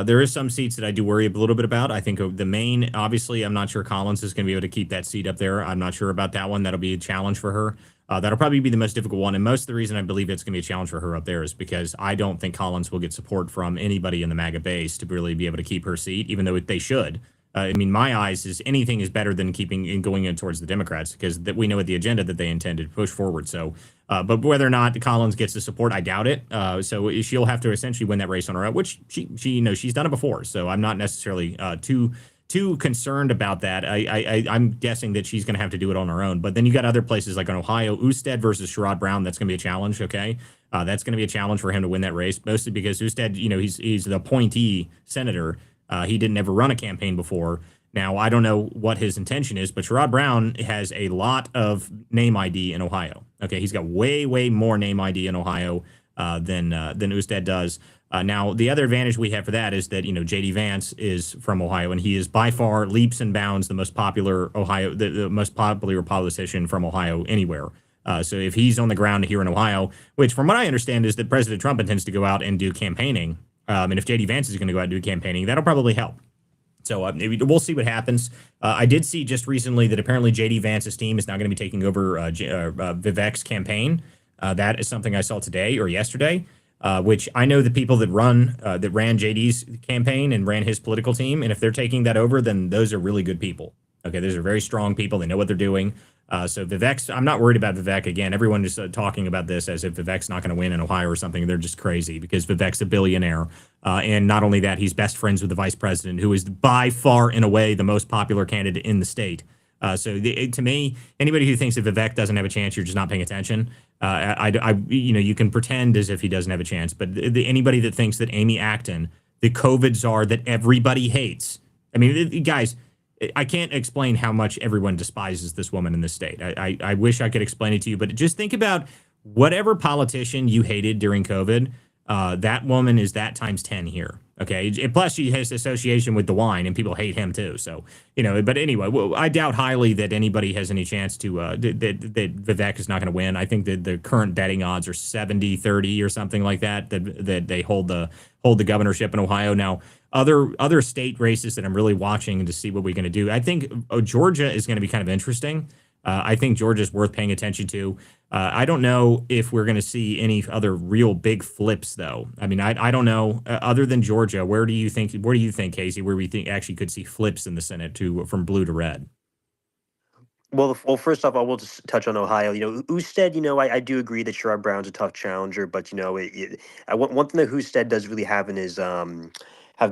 there is some seats that I do worry a little bit about. I think the main, obviously, I'm not sure Collins is going to be able to keep that seat up there. I'm not sure about that one. That'll be a challenge for her. That'll probably be the most difficult one. And most of the reason I believe it's going to be a challenge for her up there is because I don't think Collins will get support from anybody in the MAGA base to really be able to keep her seat, even though they should. I mean, my eyes is anything is better than keeping and going in towards the Democrats, because we know what the agenda that they intended to push forward. So, but whether or not Collins gets the support, I doubt it. So she'll have to essentially win that race on her own, which she's done it before. So I'm not necessarily too concerned about that. I'm guessing that she's going to have to do it on her own. But then you got other places like in Ohio, Usted versus Sherrod Brown. That's going to be a challenge. Okay. That's going to be a challenge for him to win that race, mostly because Usted, he's the appointee senator. He didn't ever run a campaign before. Now, I don't know what his intention is, but Sherrod Brown has a lot of name ID in Ohio. Okay, he's got way more name ID in Ohio than Usted does. Now, the other advantage we have for that is that, J.D. Vance is from Ohio, and he is by far leaps and bounds the most popular the most popular politician from Ohio anywhere. So if he's on the ground here in Ohio, which from what I understand is that President Trump intends to go out and do campaigning, and if J.D. Vance is going to go out and do campaigning, that'll probably help. So we'll see what happens. I did see just recently that apparently J.D. Vance's team is now going to be taking over Vivek's campaign. That is something I saw today or yesterday, which I know the people that ran J.D.'s campaign and ran his political team. And if they're taking that over, then those are really good people. Okay, those are very strong people. They know what they're doing. So Vivek's, I'm not worried about Vivek. Again, everyone is talking about this as if Vivek's not going to win in Ohio or something. They're just crazy because Vivek's a billionaire. And not only that, he's best friends with the vice president, who is by far, in a way, the most popular candidate in the state. To me, anybody who thinks that Vivek doesn't have a chance, you're just not paying attention. You can pretend as if he doesn't have a chance, but anybody that thinks that Amy Acton, the COVID czar that everybody hates, I mean, guys, I can't explain how much everyone despises this woman in this state. I wish I could explain it to you, but just think about whatever politician you hated during COVID. That woman is that times 10 here. Okay. Plus, she has association with DeWine, and people hate him too. So, but anyway, I doubt highly that anybody has any chance to that Vivek is not going to win. I think that the current betting odds are 70-30 or something like that they hold the governorship in Ohio. Now, other state races that I'm really watching to see what we're going to do. I think Georgia is going to be kind of interesting. I think Georgia is worth paying attention to. I don't know if we're going to see any other real big flips, though. I mean, I don't know. Other than Georgia, where do you think, Casey, where we think actually could see flips in the Senate from blue to red? Well, first off, I will just touch on Ohio. Usted, I do agree that Sherrod Brown's a tough challenger, but one thing that Usted does really have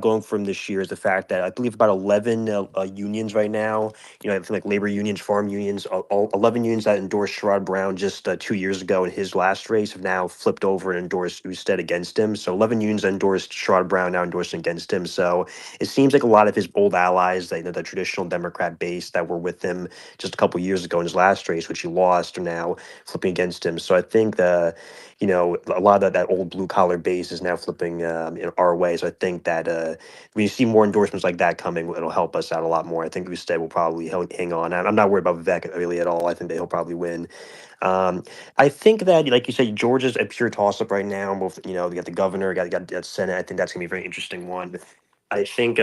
going for him this year is the fact that I believe about 11 unions right now, I think like labor unions, farm unions, all 11 unions that endorsed Sherrod Brown just 2 years ago in his last race have now flipped over and endorsed Usted against him. So 11 unions that endorsed Sherrod Brown now endorsing against him. So it seems like a lot of his old allies, the traditional Democrat base that were with him just a couple years ago in his last race, which he lost, are now flipping against him. So I think a lot of that old blue collar base is now flipping our way. So I think that when you see more endorsements like that coming, it'll help us out a lot more. I think Usted will probably hang on. I'm not worried about Vivek really at all. I think that he'll probably win. I think that, like you said, Georgia's a pure toss up right now. Both, you got the governor, got that Senate. I think that's gonna be a very interesting one. I think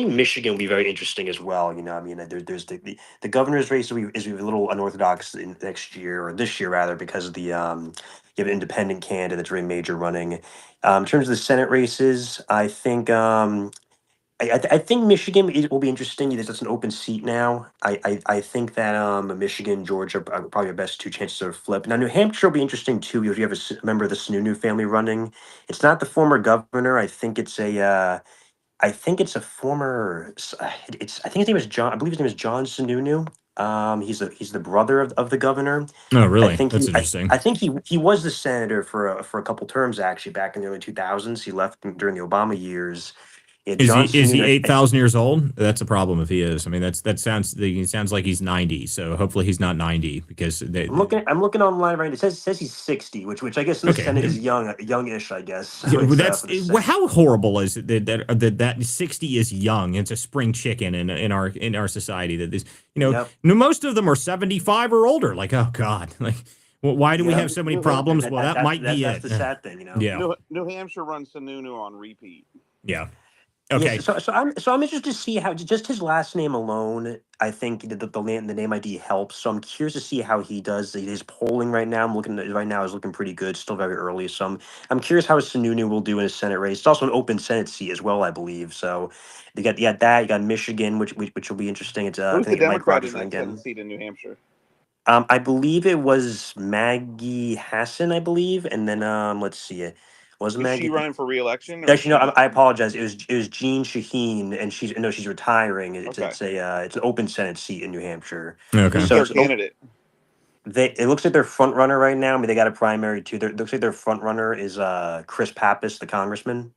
Michigan will be very interesting as well. There's the governor's race is a little unorthodox next year or this year rather because of the you have an independent candidate that's very major running. In terms of the Senate races, I think Michigan will be interesting. That's an open seat now. I think that Michigan, Georgia are probably our best two chances of flip. Now New Hampshire will be interesting too. If you have a member of the Sununu family running, it's not the former governor. I think it's a former. I think his name is John. I believe his name is John Sununu. He's the brother of the governor. Oh, I really? think That's he I, interesting. I think he was the senator for a couple terms actually back in the early 2000s. He left during the Obama years. Yeah, Is he John is he Sununu. 8,000 years old? That's a problem if he is. I mean, he sounds like he's 90. So hopefully he's not 90 because I'm looking online right now. It says he's 60, which I guess in the okay. Senate is youngish, I guess. So Yeah, well, it's that's for the Senate. how horrible is it that 60 is young? It's a spring chicken in our society that this, Yep. most of them are 75 or older. Like, oh God, like, well, why do we have Yep. so many New Hampshire, problems? Well, that might be That's it. the sad thing. Yeah, New Hampshire runs Sununu on repeat. yeah. Yes, Okay. so I'm interested to see how just his last name alone. I think the name ID helps. So I'm curious to see how he does. His polling right now, I'm looking at right now is looking pretty good. Still very early, so I'm curious how Sununu will do in a Senate race. It's also an open Senate seat as well, I believe. So you got that. You got Michigan, which will be interesting. It's I Who's the think Mike Democrat Rogers in running that Senate again. seat in New Hampshire? I believe it was Maggie Hassan, I believe, and then let's see, it was Is she Maggie. running for reelection or is Actually, no, she just I apologize. It was Jean Shaheen, and she's retiring. It's okay? it's a it's an open Senate seat in New Hampshire. Okay. Who's So their candidate? it looks like their front runner right now. I mean, they got a primary too. It looks like their front runner is Chris Pappas, the congressman.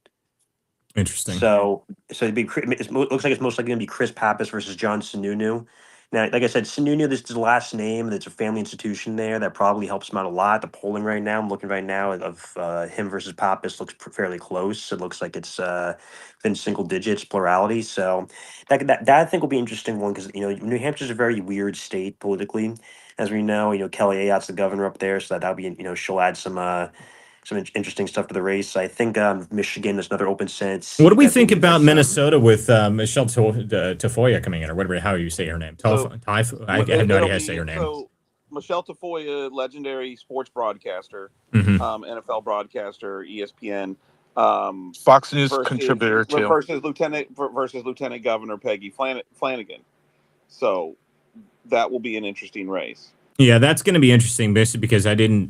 Interesting. So looks like it's most likely going to be Chris Pappas versus John Sununu. Now, like I said, Sununu, this is the last name. That's a family institution there that probably helps him out a lot. The polling right now, I'm looking right now of him versus Pappas looks fairly close. It looks like it's within single digits plurality. So that I think will be an interesting one because New Hampshire's a very weird state politically, as we know. Kelly Ayotte's the governor up there, so that'll be she'll add some interesting stuff to the race. I think Michigan is another open Senate What do seat. we I think believe about that's Minnesota with Michelle Tafoya coming in, or whatever, how you say her name? So I have no idea how to say her name. So Michelle Tafoya, legendary sports broadcaster, Hmm. NFL broadcaster, ESPN, Fox News versus contributor too. versus Lieutenant Governor Peggy Flanagan. So that will be an interesting race. Yeah, that's going to be interesting, basically, because I didn't,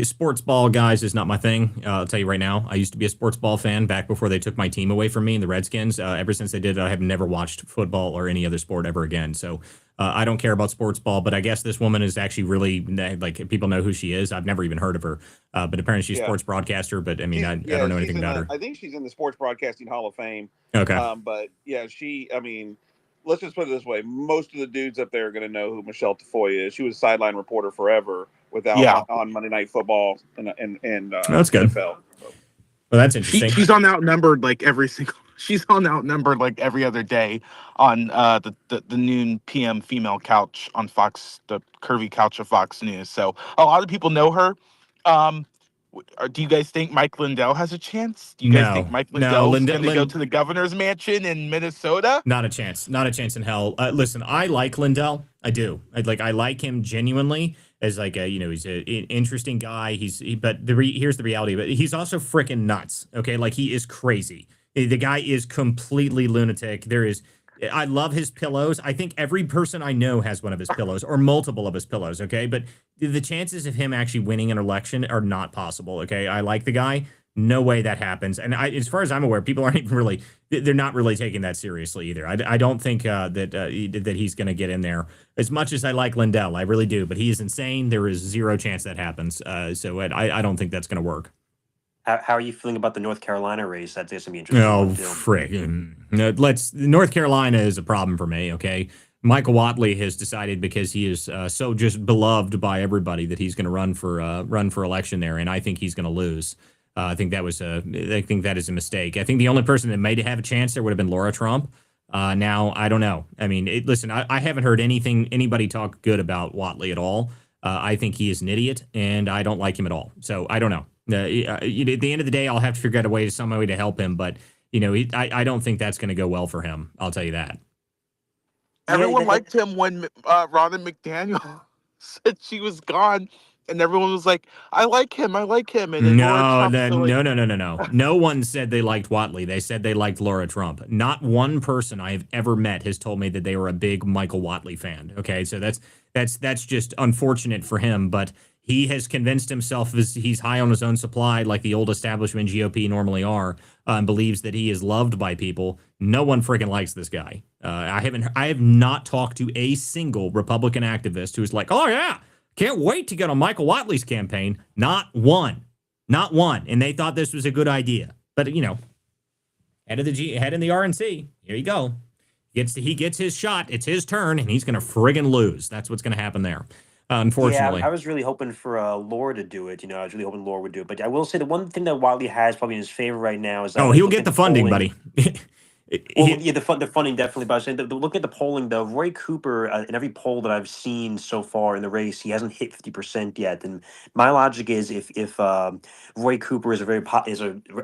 sports ball guys is not my thing. I'll tell you right now. I used to be a sports ball fan back before they took my team away from me, in the Redskins. Ever since they did, I have never watched football or any other sport ever again. So I don't care about sports ball, but I guess this woman is actually really, like, people know who she is. I've never even heard of her, but apparently she's a sports broadcaster. But I mean, I don't know anything about her. I think she's in the Sports Broadcasting Hall of Fame. Okay. But yeah, let's just put it this way: most of the dudes up there are going to know who Michelle Tafoya is. She was a sideline reporter forever on Monday Night Football and that's good. NFL. Well, that's interesting. She's on outnumbered like every single. She's on outnumbered like every other day on the noon PM female couch on Fox, the curvy couch of Fox News. So a lot of people know her. Do you guys think Mike Lindell has a chance? Do you guys think Mike Lindell's going to go to the governor's mansion in Minnesota? Not a chance. Not a chance in hell. Listen, I like Lindell. I do. I like him genuinely as like he's an interesting guy. Here's the reality. But he's also freaking nuts. Okay, like he is crazy. The guy is completely lunatic. There is I love his pillows. I think every person I know has one of his pillows or multiple of his pillows. Okay. But the chances of him actually winning an election are not possible. Okay. I like the guy. No way that happens. And as far as I'm aware, people aren't even really, they're not really taking that seriously either. I don't think that he's going to get in there as much as I like Lindell. I really do. But he is insane. There is zero chance that happens. So I don't think that's going to work. How are you feeling about the North Carolina race? That's going to be interesting. Oh, frick. North Carolina is a problem for me, okay? Michael Whatley has decided because he is so just beloved by everybody that he's going to run for election there, and I think he's going to lose. I think that is a mistake. I think the only person that may have a chance there would have been Laura Trump. Now, I don't know. I mean, listen, I haven't heard anybody talk good about Whatley at all. I think he is an idiot, and I don't like him at all. So I don't know. At the end of the day, I'll have to figure out some way to help him. But, I don't think that's going to go well for him. I'll tell you that. Everyone liked him when Ronna McDaniel said she was gone. And everyone was like, I like him. And then No. No one said they liked Whatley. They said they liked Laura Trump. Not one person I have ever met has told me that they were a big Michael Whatley fan. Okay, so that's just unfortunate for him. But he has convinced himself he's high on his own supply, like the old establishment GOP normally are, and believes that he is loved by people. No one freaking likes this guy. I have not talked to a single Republican activist who's like, oh yeah, can't wait to get on Michael Whatley's campaign. Not one. And they thought this was a good idea. But, head in the RNC. Here you go. He gets his shot. It's his turn, and he's going to friggin' lose. That's what's going to happen there. Unfortunately. Yeah, I was really hoping for Laura to do it. I was really hoping Laura would do it. But I will say the one thing that Whatley has probably in his favor right now is that he'll get the funding, buddy. The funding definitely. But I was saying, look at the polling, though. Roy Cooper, in every poll that I've seen so far in the race, he hasn't hit 50% yet. And my logic is, if Roy Cooper is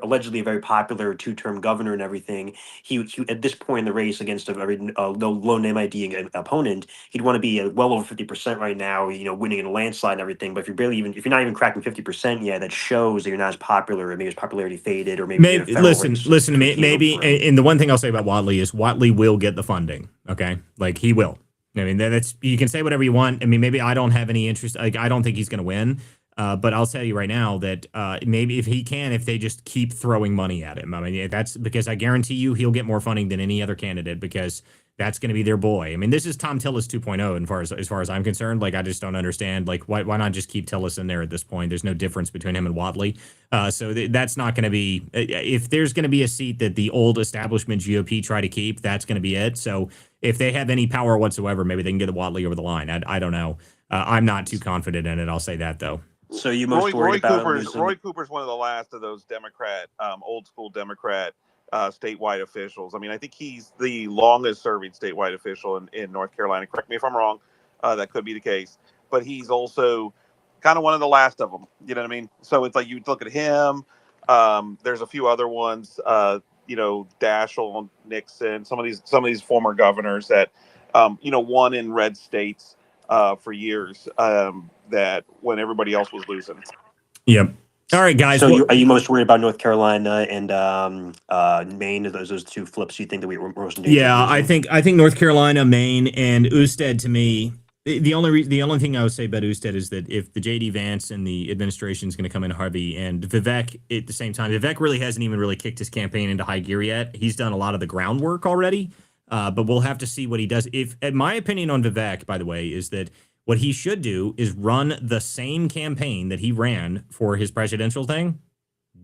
allegedly a very popular two-term governor and everything, he at this point in the race against a very low name ID opponent, he'd want to be well over 50% right now. Winning in a landslide and everything. But if you're not even cracking 50% yet, that shows that you're not as popular, or maybe his popularity faded, or maybe listen to me. Maybe, and the one thing I'll say about Whatley is Whatley will get the funding. Okay, like he will. I mean, you can say whatever you want. I mean, maybe I don't have any interest. Like, I don't think he's going to win. But I'll tell you right now that maybe if they just keep throwing money at him. I mean, that's because I guarantee you he'll get more funding than any other candidate, because that's going to be their boy. I mean, this is Tom Tillis 2.0 as far as I'm concerned. Like, I just don't understand. Like, why not just keep Tillis in there at this point? There's no difference between him and Whatley. So that's not going to be, if there's going to be a seat that the old establishment GOP try to keep, that's going to be it. So if they have any power whatsoever, maybe they can get Whatley over the line. I don't know. I'm not too confident in it. I'll say that, though. So you most worried about Roy Cooper's one of the last of those old school Democrat statewide officials. I mean, I think he's the longest serving statewide official in North Carolina. Correct me if I'm wrong. That could be the case. But he's also kind of one of the last of them. You know what I mean? So it's like you look at him. There's a few other ones. Daschle, Nixon, some of these former governors that won in red states for years. That when everybody else was losing. Yep. All right, guys. So are you most worried about North Carolina and Maine? Those two flips you think that we're most in danger? Yeah, I think North Carolina, Maine, and Usted, to me, the only thing I would say about Usted is that if the JD Vance and the administration is going to come in heavy, and Vivek at the same time, Vivek really hasn't even really kicked his campaign into high gear yet. He's done a lot of the groundwork already, but we'll have to see what he does. My opinion on Vivek, by the way, is that what he should do is run the same campaign that he ran for his presidential thing.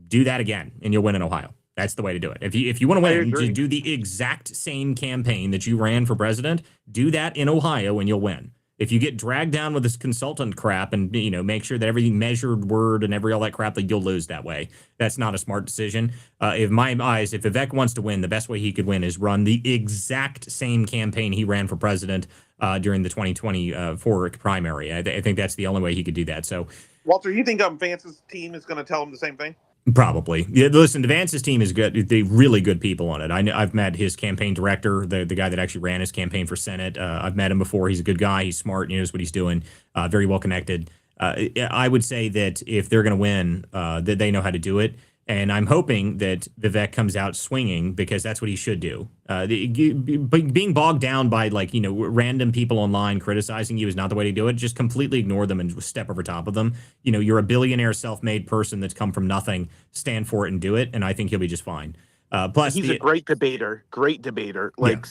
Do that again, and you'll win in Ohio. That's the way to do it. If you want to win, just do the exact same campaign that you ran for president. Do that in Ohio, and you'll win. If you get dragged down with this consultant crap and make sure that every measured word and all that crap, that you'll lose that way. That's not a smart decision. If Vivek wants to win, the best way he could win is run the exact same campaign he ran for president during the 2024 primary. I think that's the only way he could do that. So, Walter, you think Vance's team is going to tell him the same thing? Probably. Yeah, listen, Vance's team is good. They're really good people on it. I've met his campaign director, the guy that actually ran his campaign for Senate. I've met him before. He's a good guy. He's smart. He knows what he's doing. Very well connected. I would say that if they're going to win, that they know how to do it. And I'm hoping that Vivek comes out swinging because that's what he should do. Being bogged down by random people online criticizing you is not the way to do it. Just completely ignore them and step over top of them. You're a billionaire, self-made person that's come from nothing. Stand for it and do it, and I think he'll be just fine. Plus, he's a great debater. Like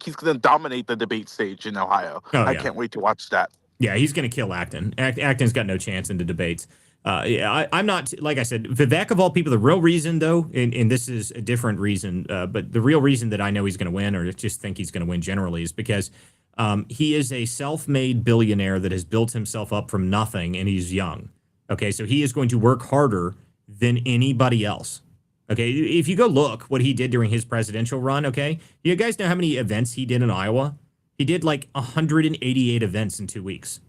he's going to dominate the debate stage in Ohio. I can't wait to watch that. Yeah, he's going to kill Acton. Acton's got no chance in the debates. I'm not, like I said, Vivek of all people, the real reason, though, and this is a different reason, but the real reason that I know he's going to win, or just think he's going to win generally, is because he is a self-made billionaire that has built himself up from nothing, and he's young. Okay, so he is going to work harder than anybody else. Okay, if you go look what he did during his presidential run, okay, you guys know how many events he did in Iowa? He did like 188 events in 2 weeks.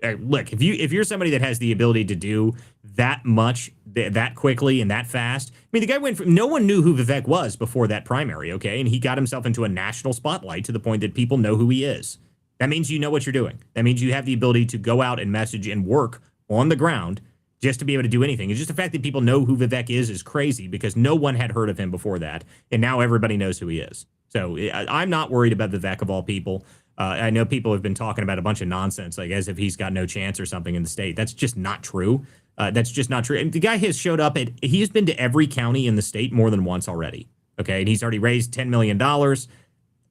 Look, if you're somebody that has the ability to do that much that quickly and that fast, I mean, the guy went from, no one knew who Vivek was before that primary, okay? And he got himself into a national spotlight to the point that people know who he is. That means you know what you're doing. That means you have the ability to go out and message and work on the ground just to be able to do anything. It's just the fact that people know who Vivek is crazy because no one had heard of him before that, and now everybody knows who he is. So I'm not worried about Vivek of all people. I know people have been talking about a bunch of nonsense, like as if he's got no chance or something in the state. That's just not true. That's just not true. And the guy has showed up he's been to every county in the state more than once already. Okay. And he's already raised $10 million.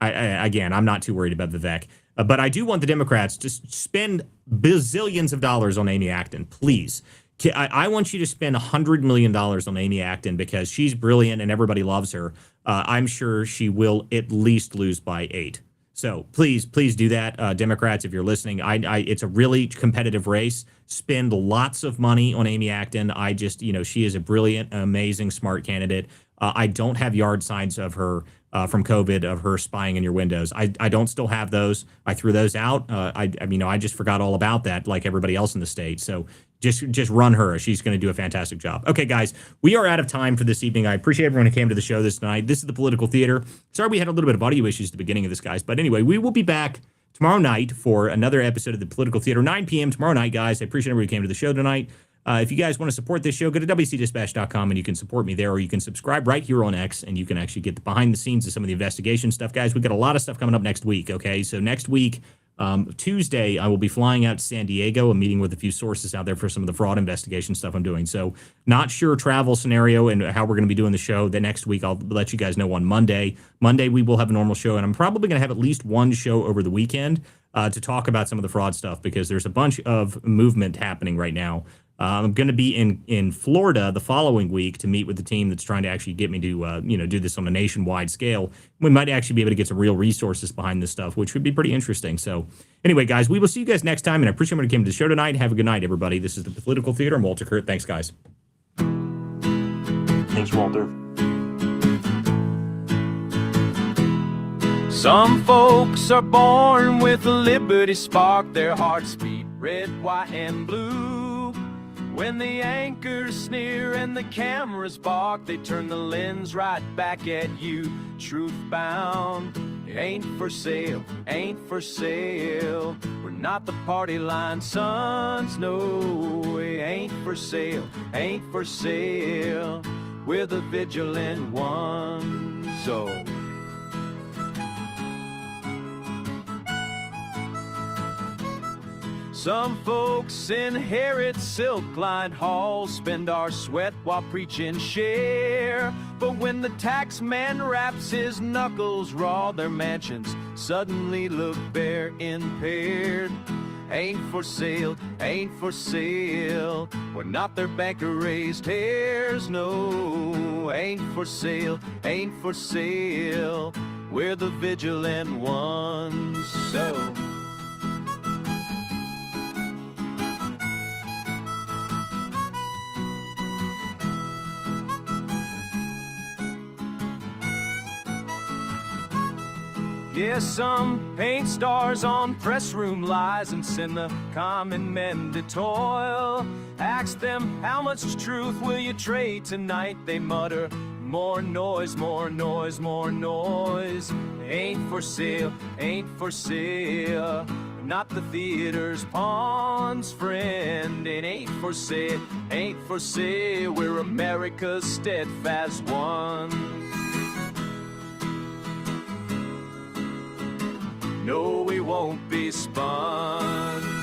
Again, I'm not too worried about Vivek. But I do want the Democrats to spend bazillions of dollars on Amy Acton, please. I want you to spend $100 million on Amy Acton because she's brilliant and everybody loves her. I'm sure she will at least lose by 8. So please do that, Democrats, if you're listening. It's a really competitive race. Spend lots of money on Amy Acton. She is a brilliant, amazing, smart candidate. I don't have yard signs of her from COVID, of her spying in your windows. I don't still have those. I threw those out. I just forgot all about that, like everybody else in the state. So just run her. She's going to do a fantastic job. Okay, guys, we are out of time for this evening. I appreciate everyone who came to the show this night. This is the Political Theater. Sorry we had a little bit of audio issues at the beginning of this, guys. But anyway, we will be back tomorrow night for another episode of the Political Theater, 9 p.m. tomorrow night, guys. I appreciate everybody who came to the show tonight. If you guys want to support this show, go to WCDispatch.com and you can support me there, or you can subscribe right here on X and you can actually get the behind the scenes of some of the investigation stuff, guys. We've got a lot of stuff coming up next week, okay? So next week, Tuesday, I will be flying out to San Diego and meeting with a few sources out there for some of the fraud investigation stuff I'm doing. So not sure travel scenario and how we're going to be doing the show. The next week, I'll let you guys know on Monday. Monday, we will have a normal show, and I'm probably going to have at least one show over the weekend to talk about some of the fraud stuff because there's a bunch of movement happening right now. I'm going to be in Florida the following week to meet with the team that's trying to actually get me to, do this on a nationwide scale. We might actually be able to get some real resources behind this stuff, which would be pretty interesting. So anyway, guys, we will see you guys next time. And I appreciate everyone who came to the show tonight. Have a good night, everybody. This is the Political Theater. I'm Walter Kurt. Thanks, guys. Thanks, Walter. Some folks are born with a liberty spark. Their hearts beat red, white, and blue. When the anchors sneer and the cameras bark, they turn the lens right back at you. Truth bound, ain't for sale, ain't for sale. We're not the party line sons, no, we ain't for sale, ain't for sale. We're the vigilant ones, so. Some folks inherit silk-lined halls, spend our sweat while preaching share. But when the tax man wraps his knuckles raw, their mansions suddenly look bare, impaired. Ain't for sale, ain't for sale. We're not their banker-raised hares, no. Ain't for sale, ain't for sale. We're the vigilant ones, so. Yeah, some paint stars on press room lies and send the common men to toil. Ask them, how much truth will you trade tonight? They mutter, more noise, more noise, more noise. Ain't for sale, ain't for sale. not the theater's pawn's friend. It ain't for sale, we're America's steadfast one. No, we won't be spun.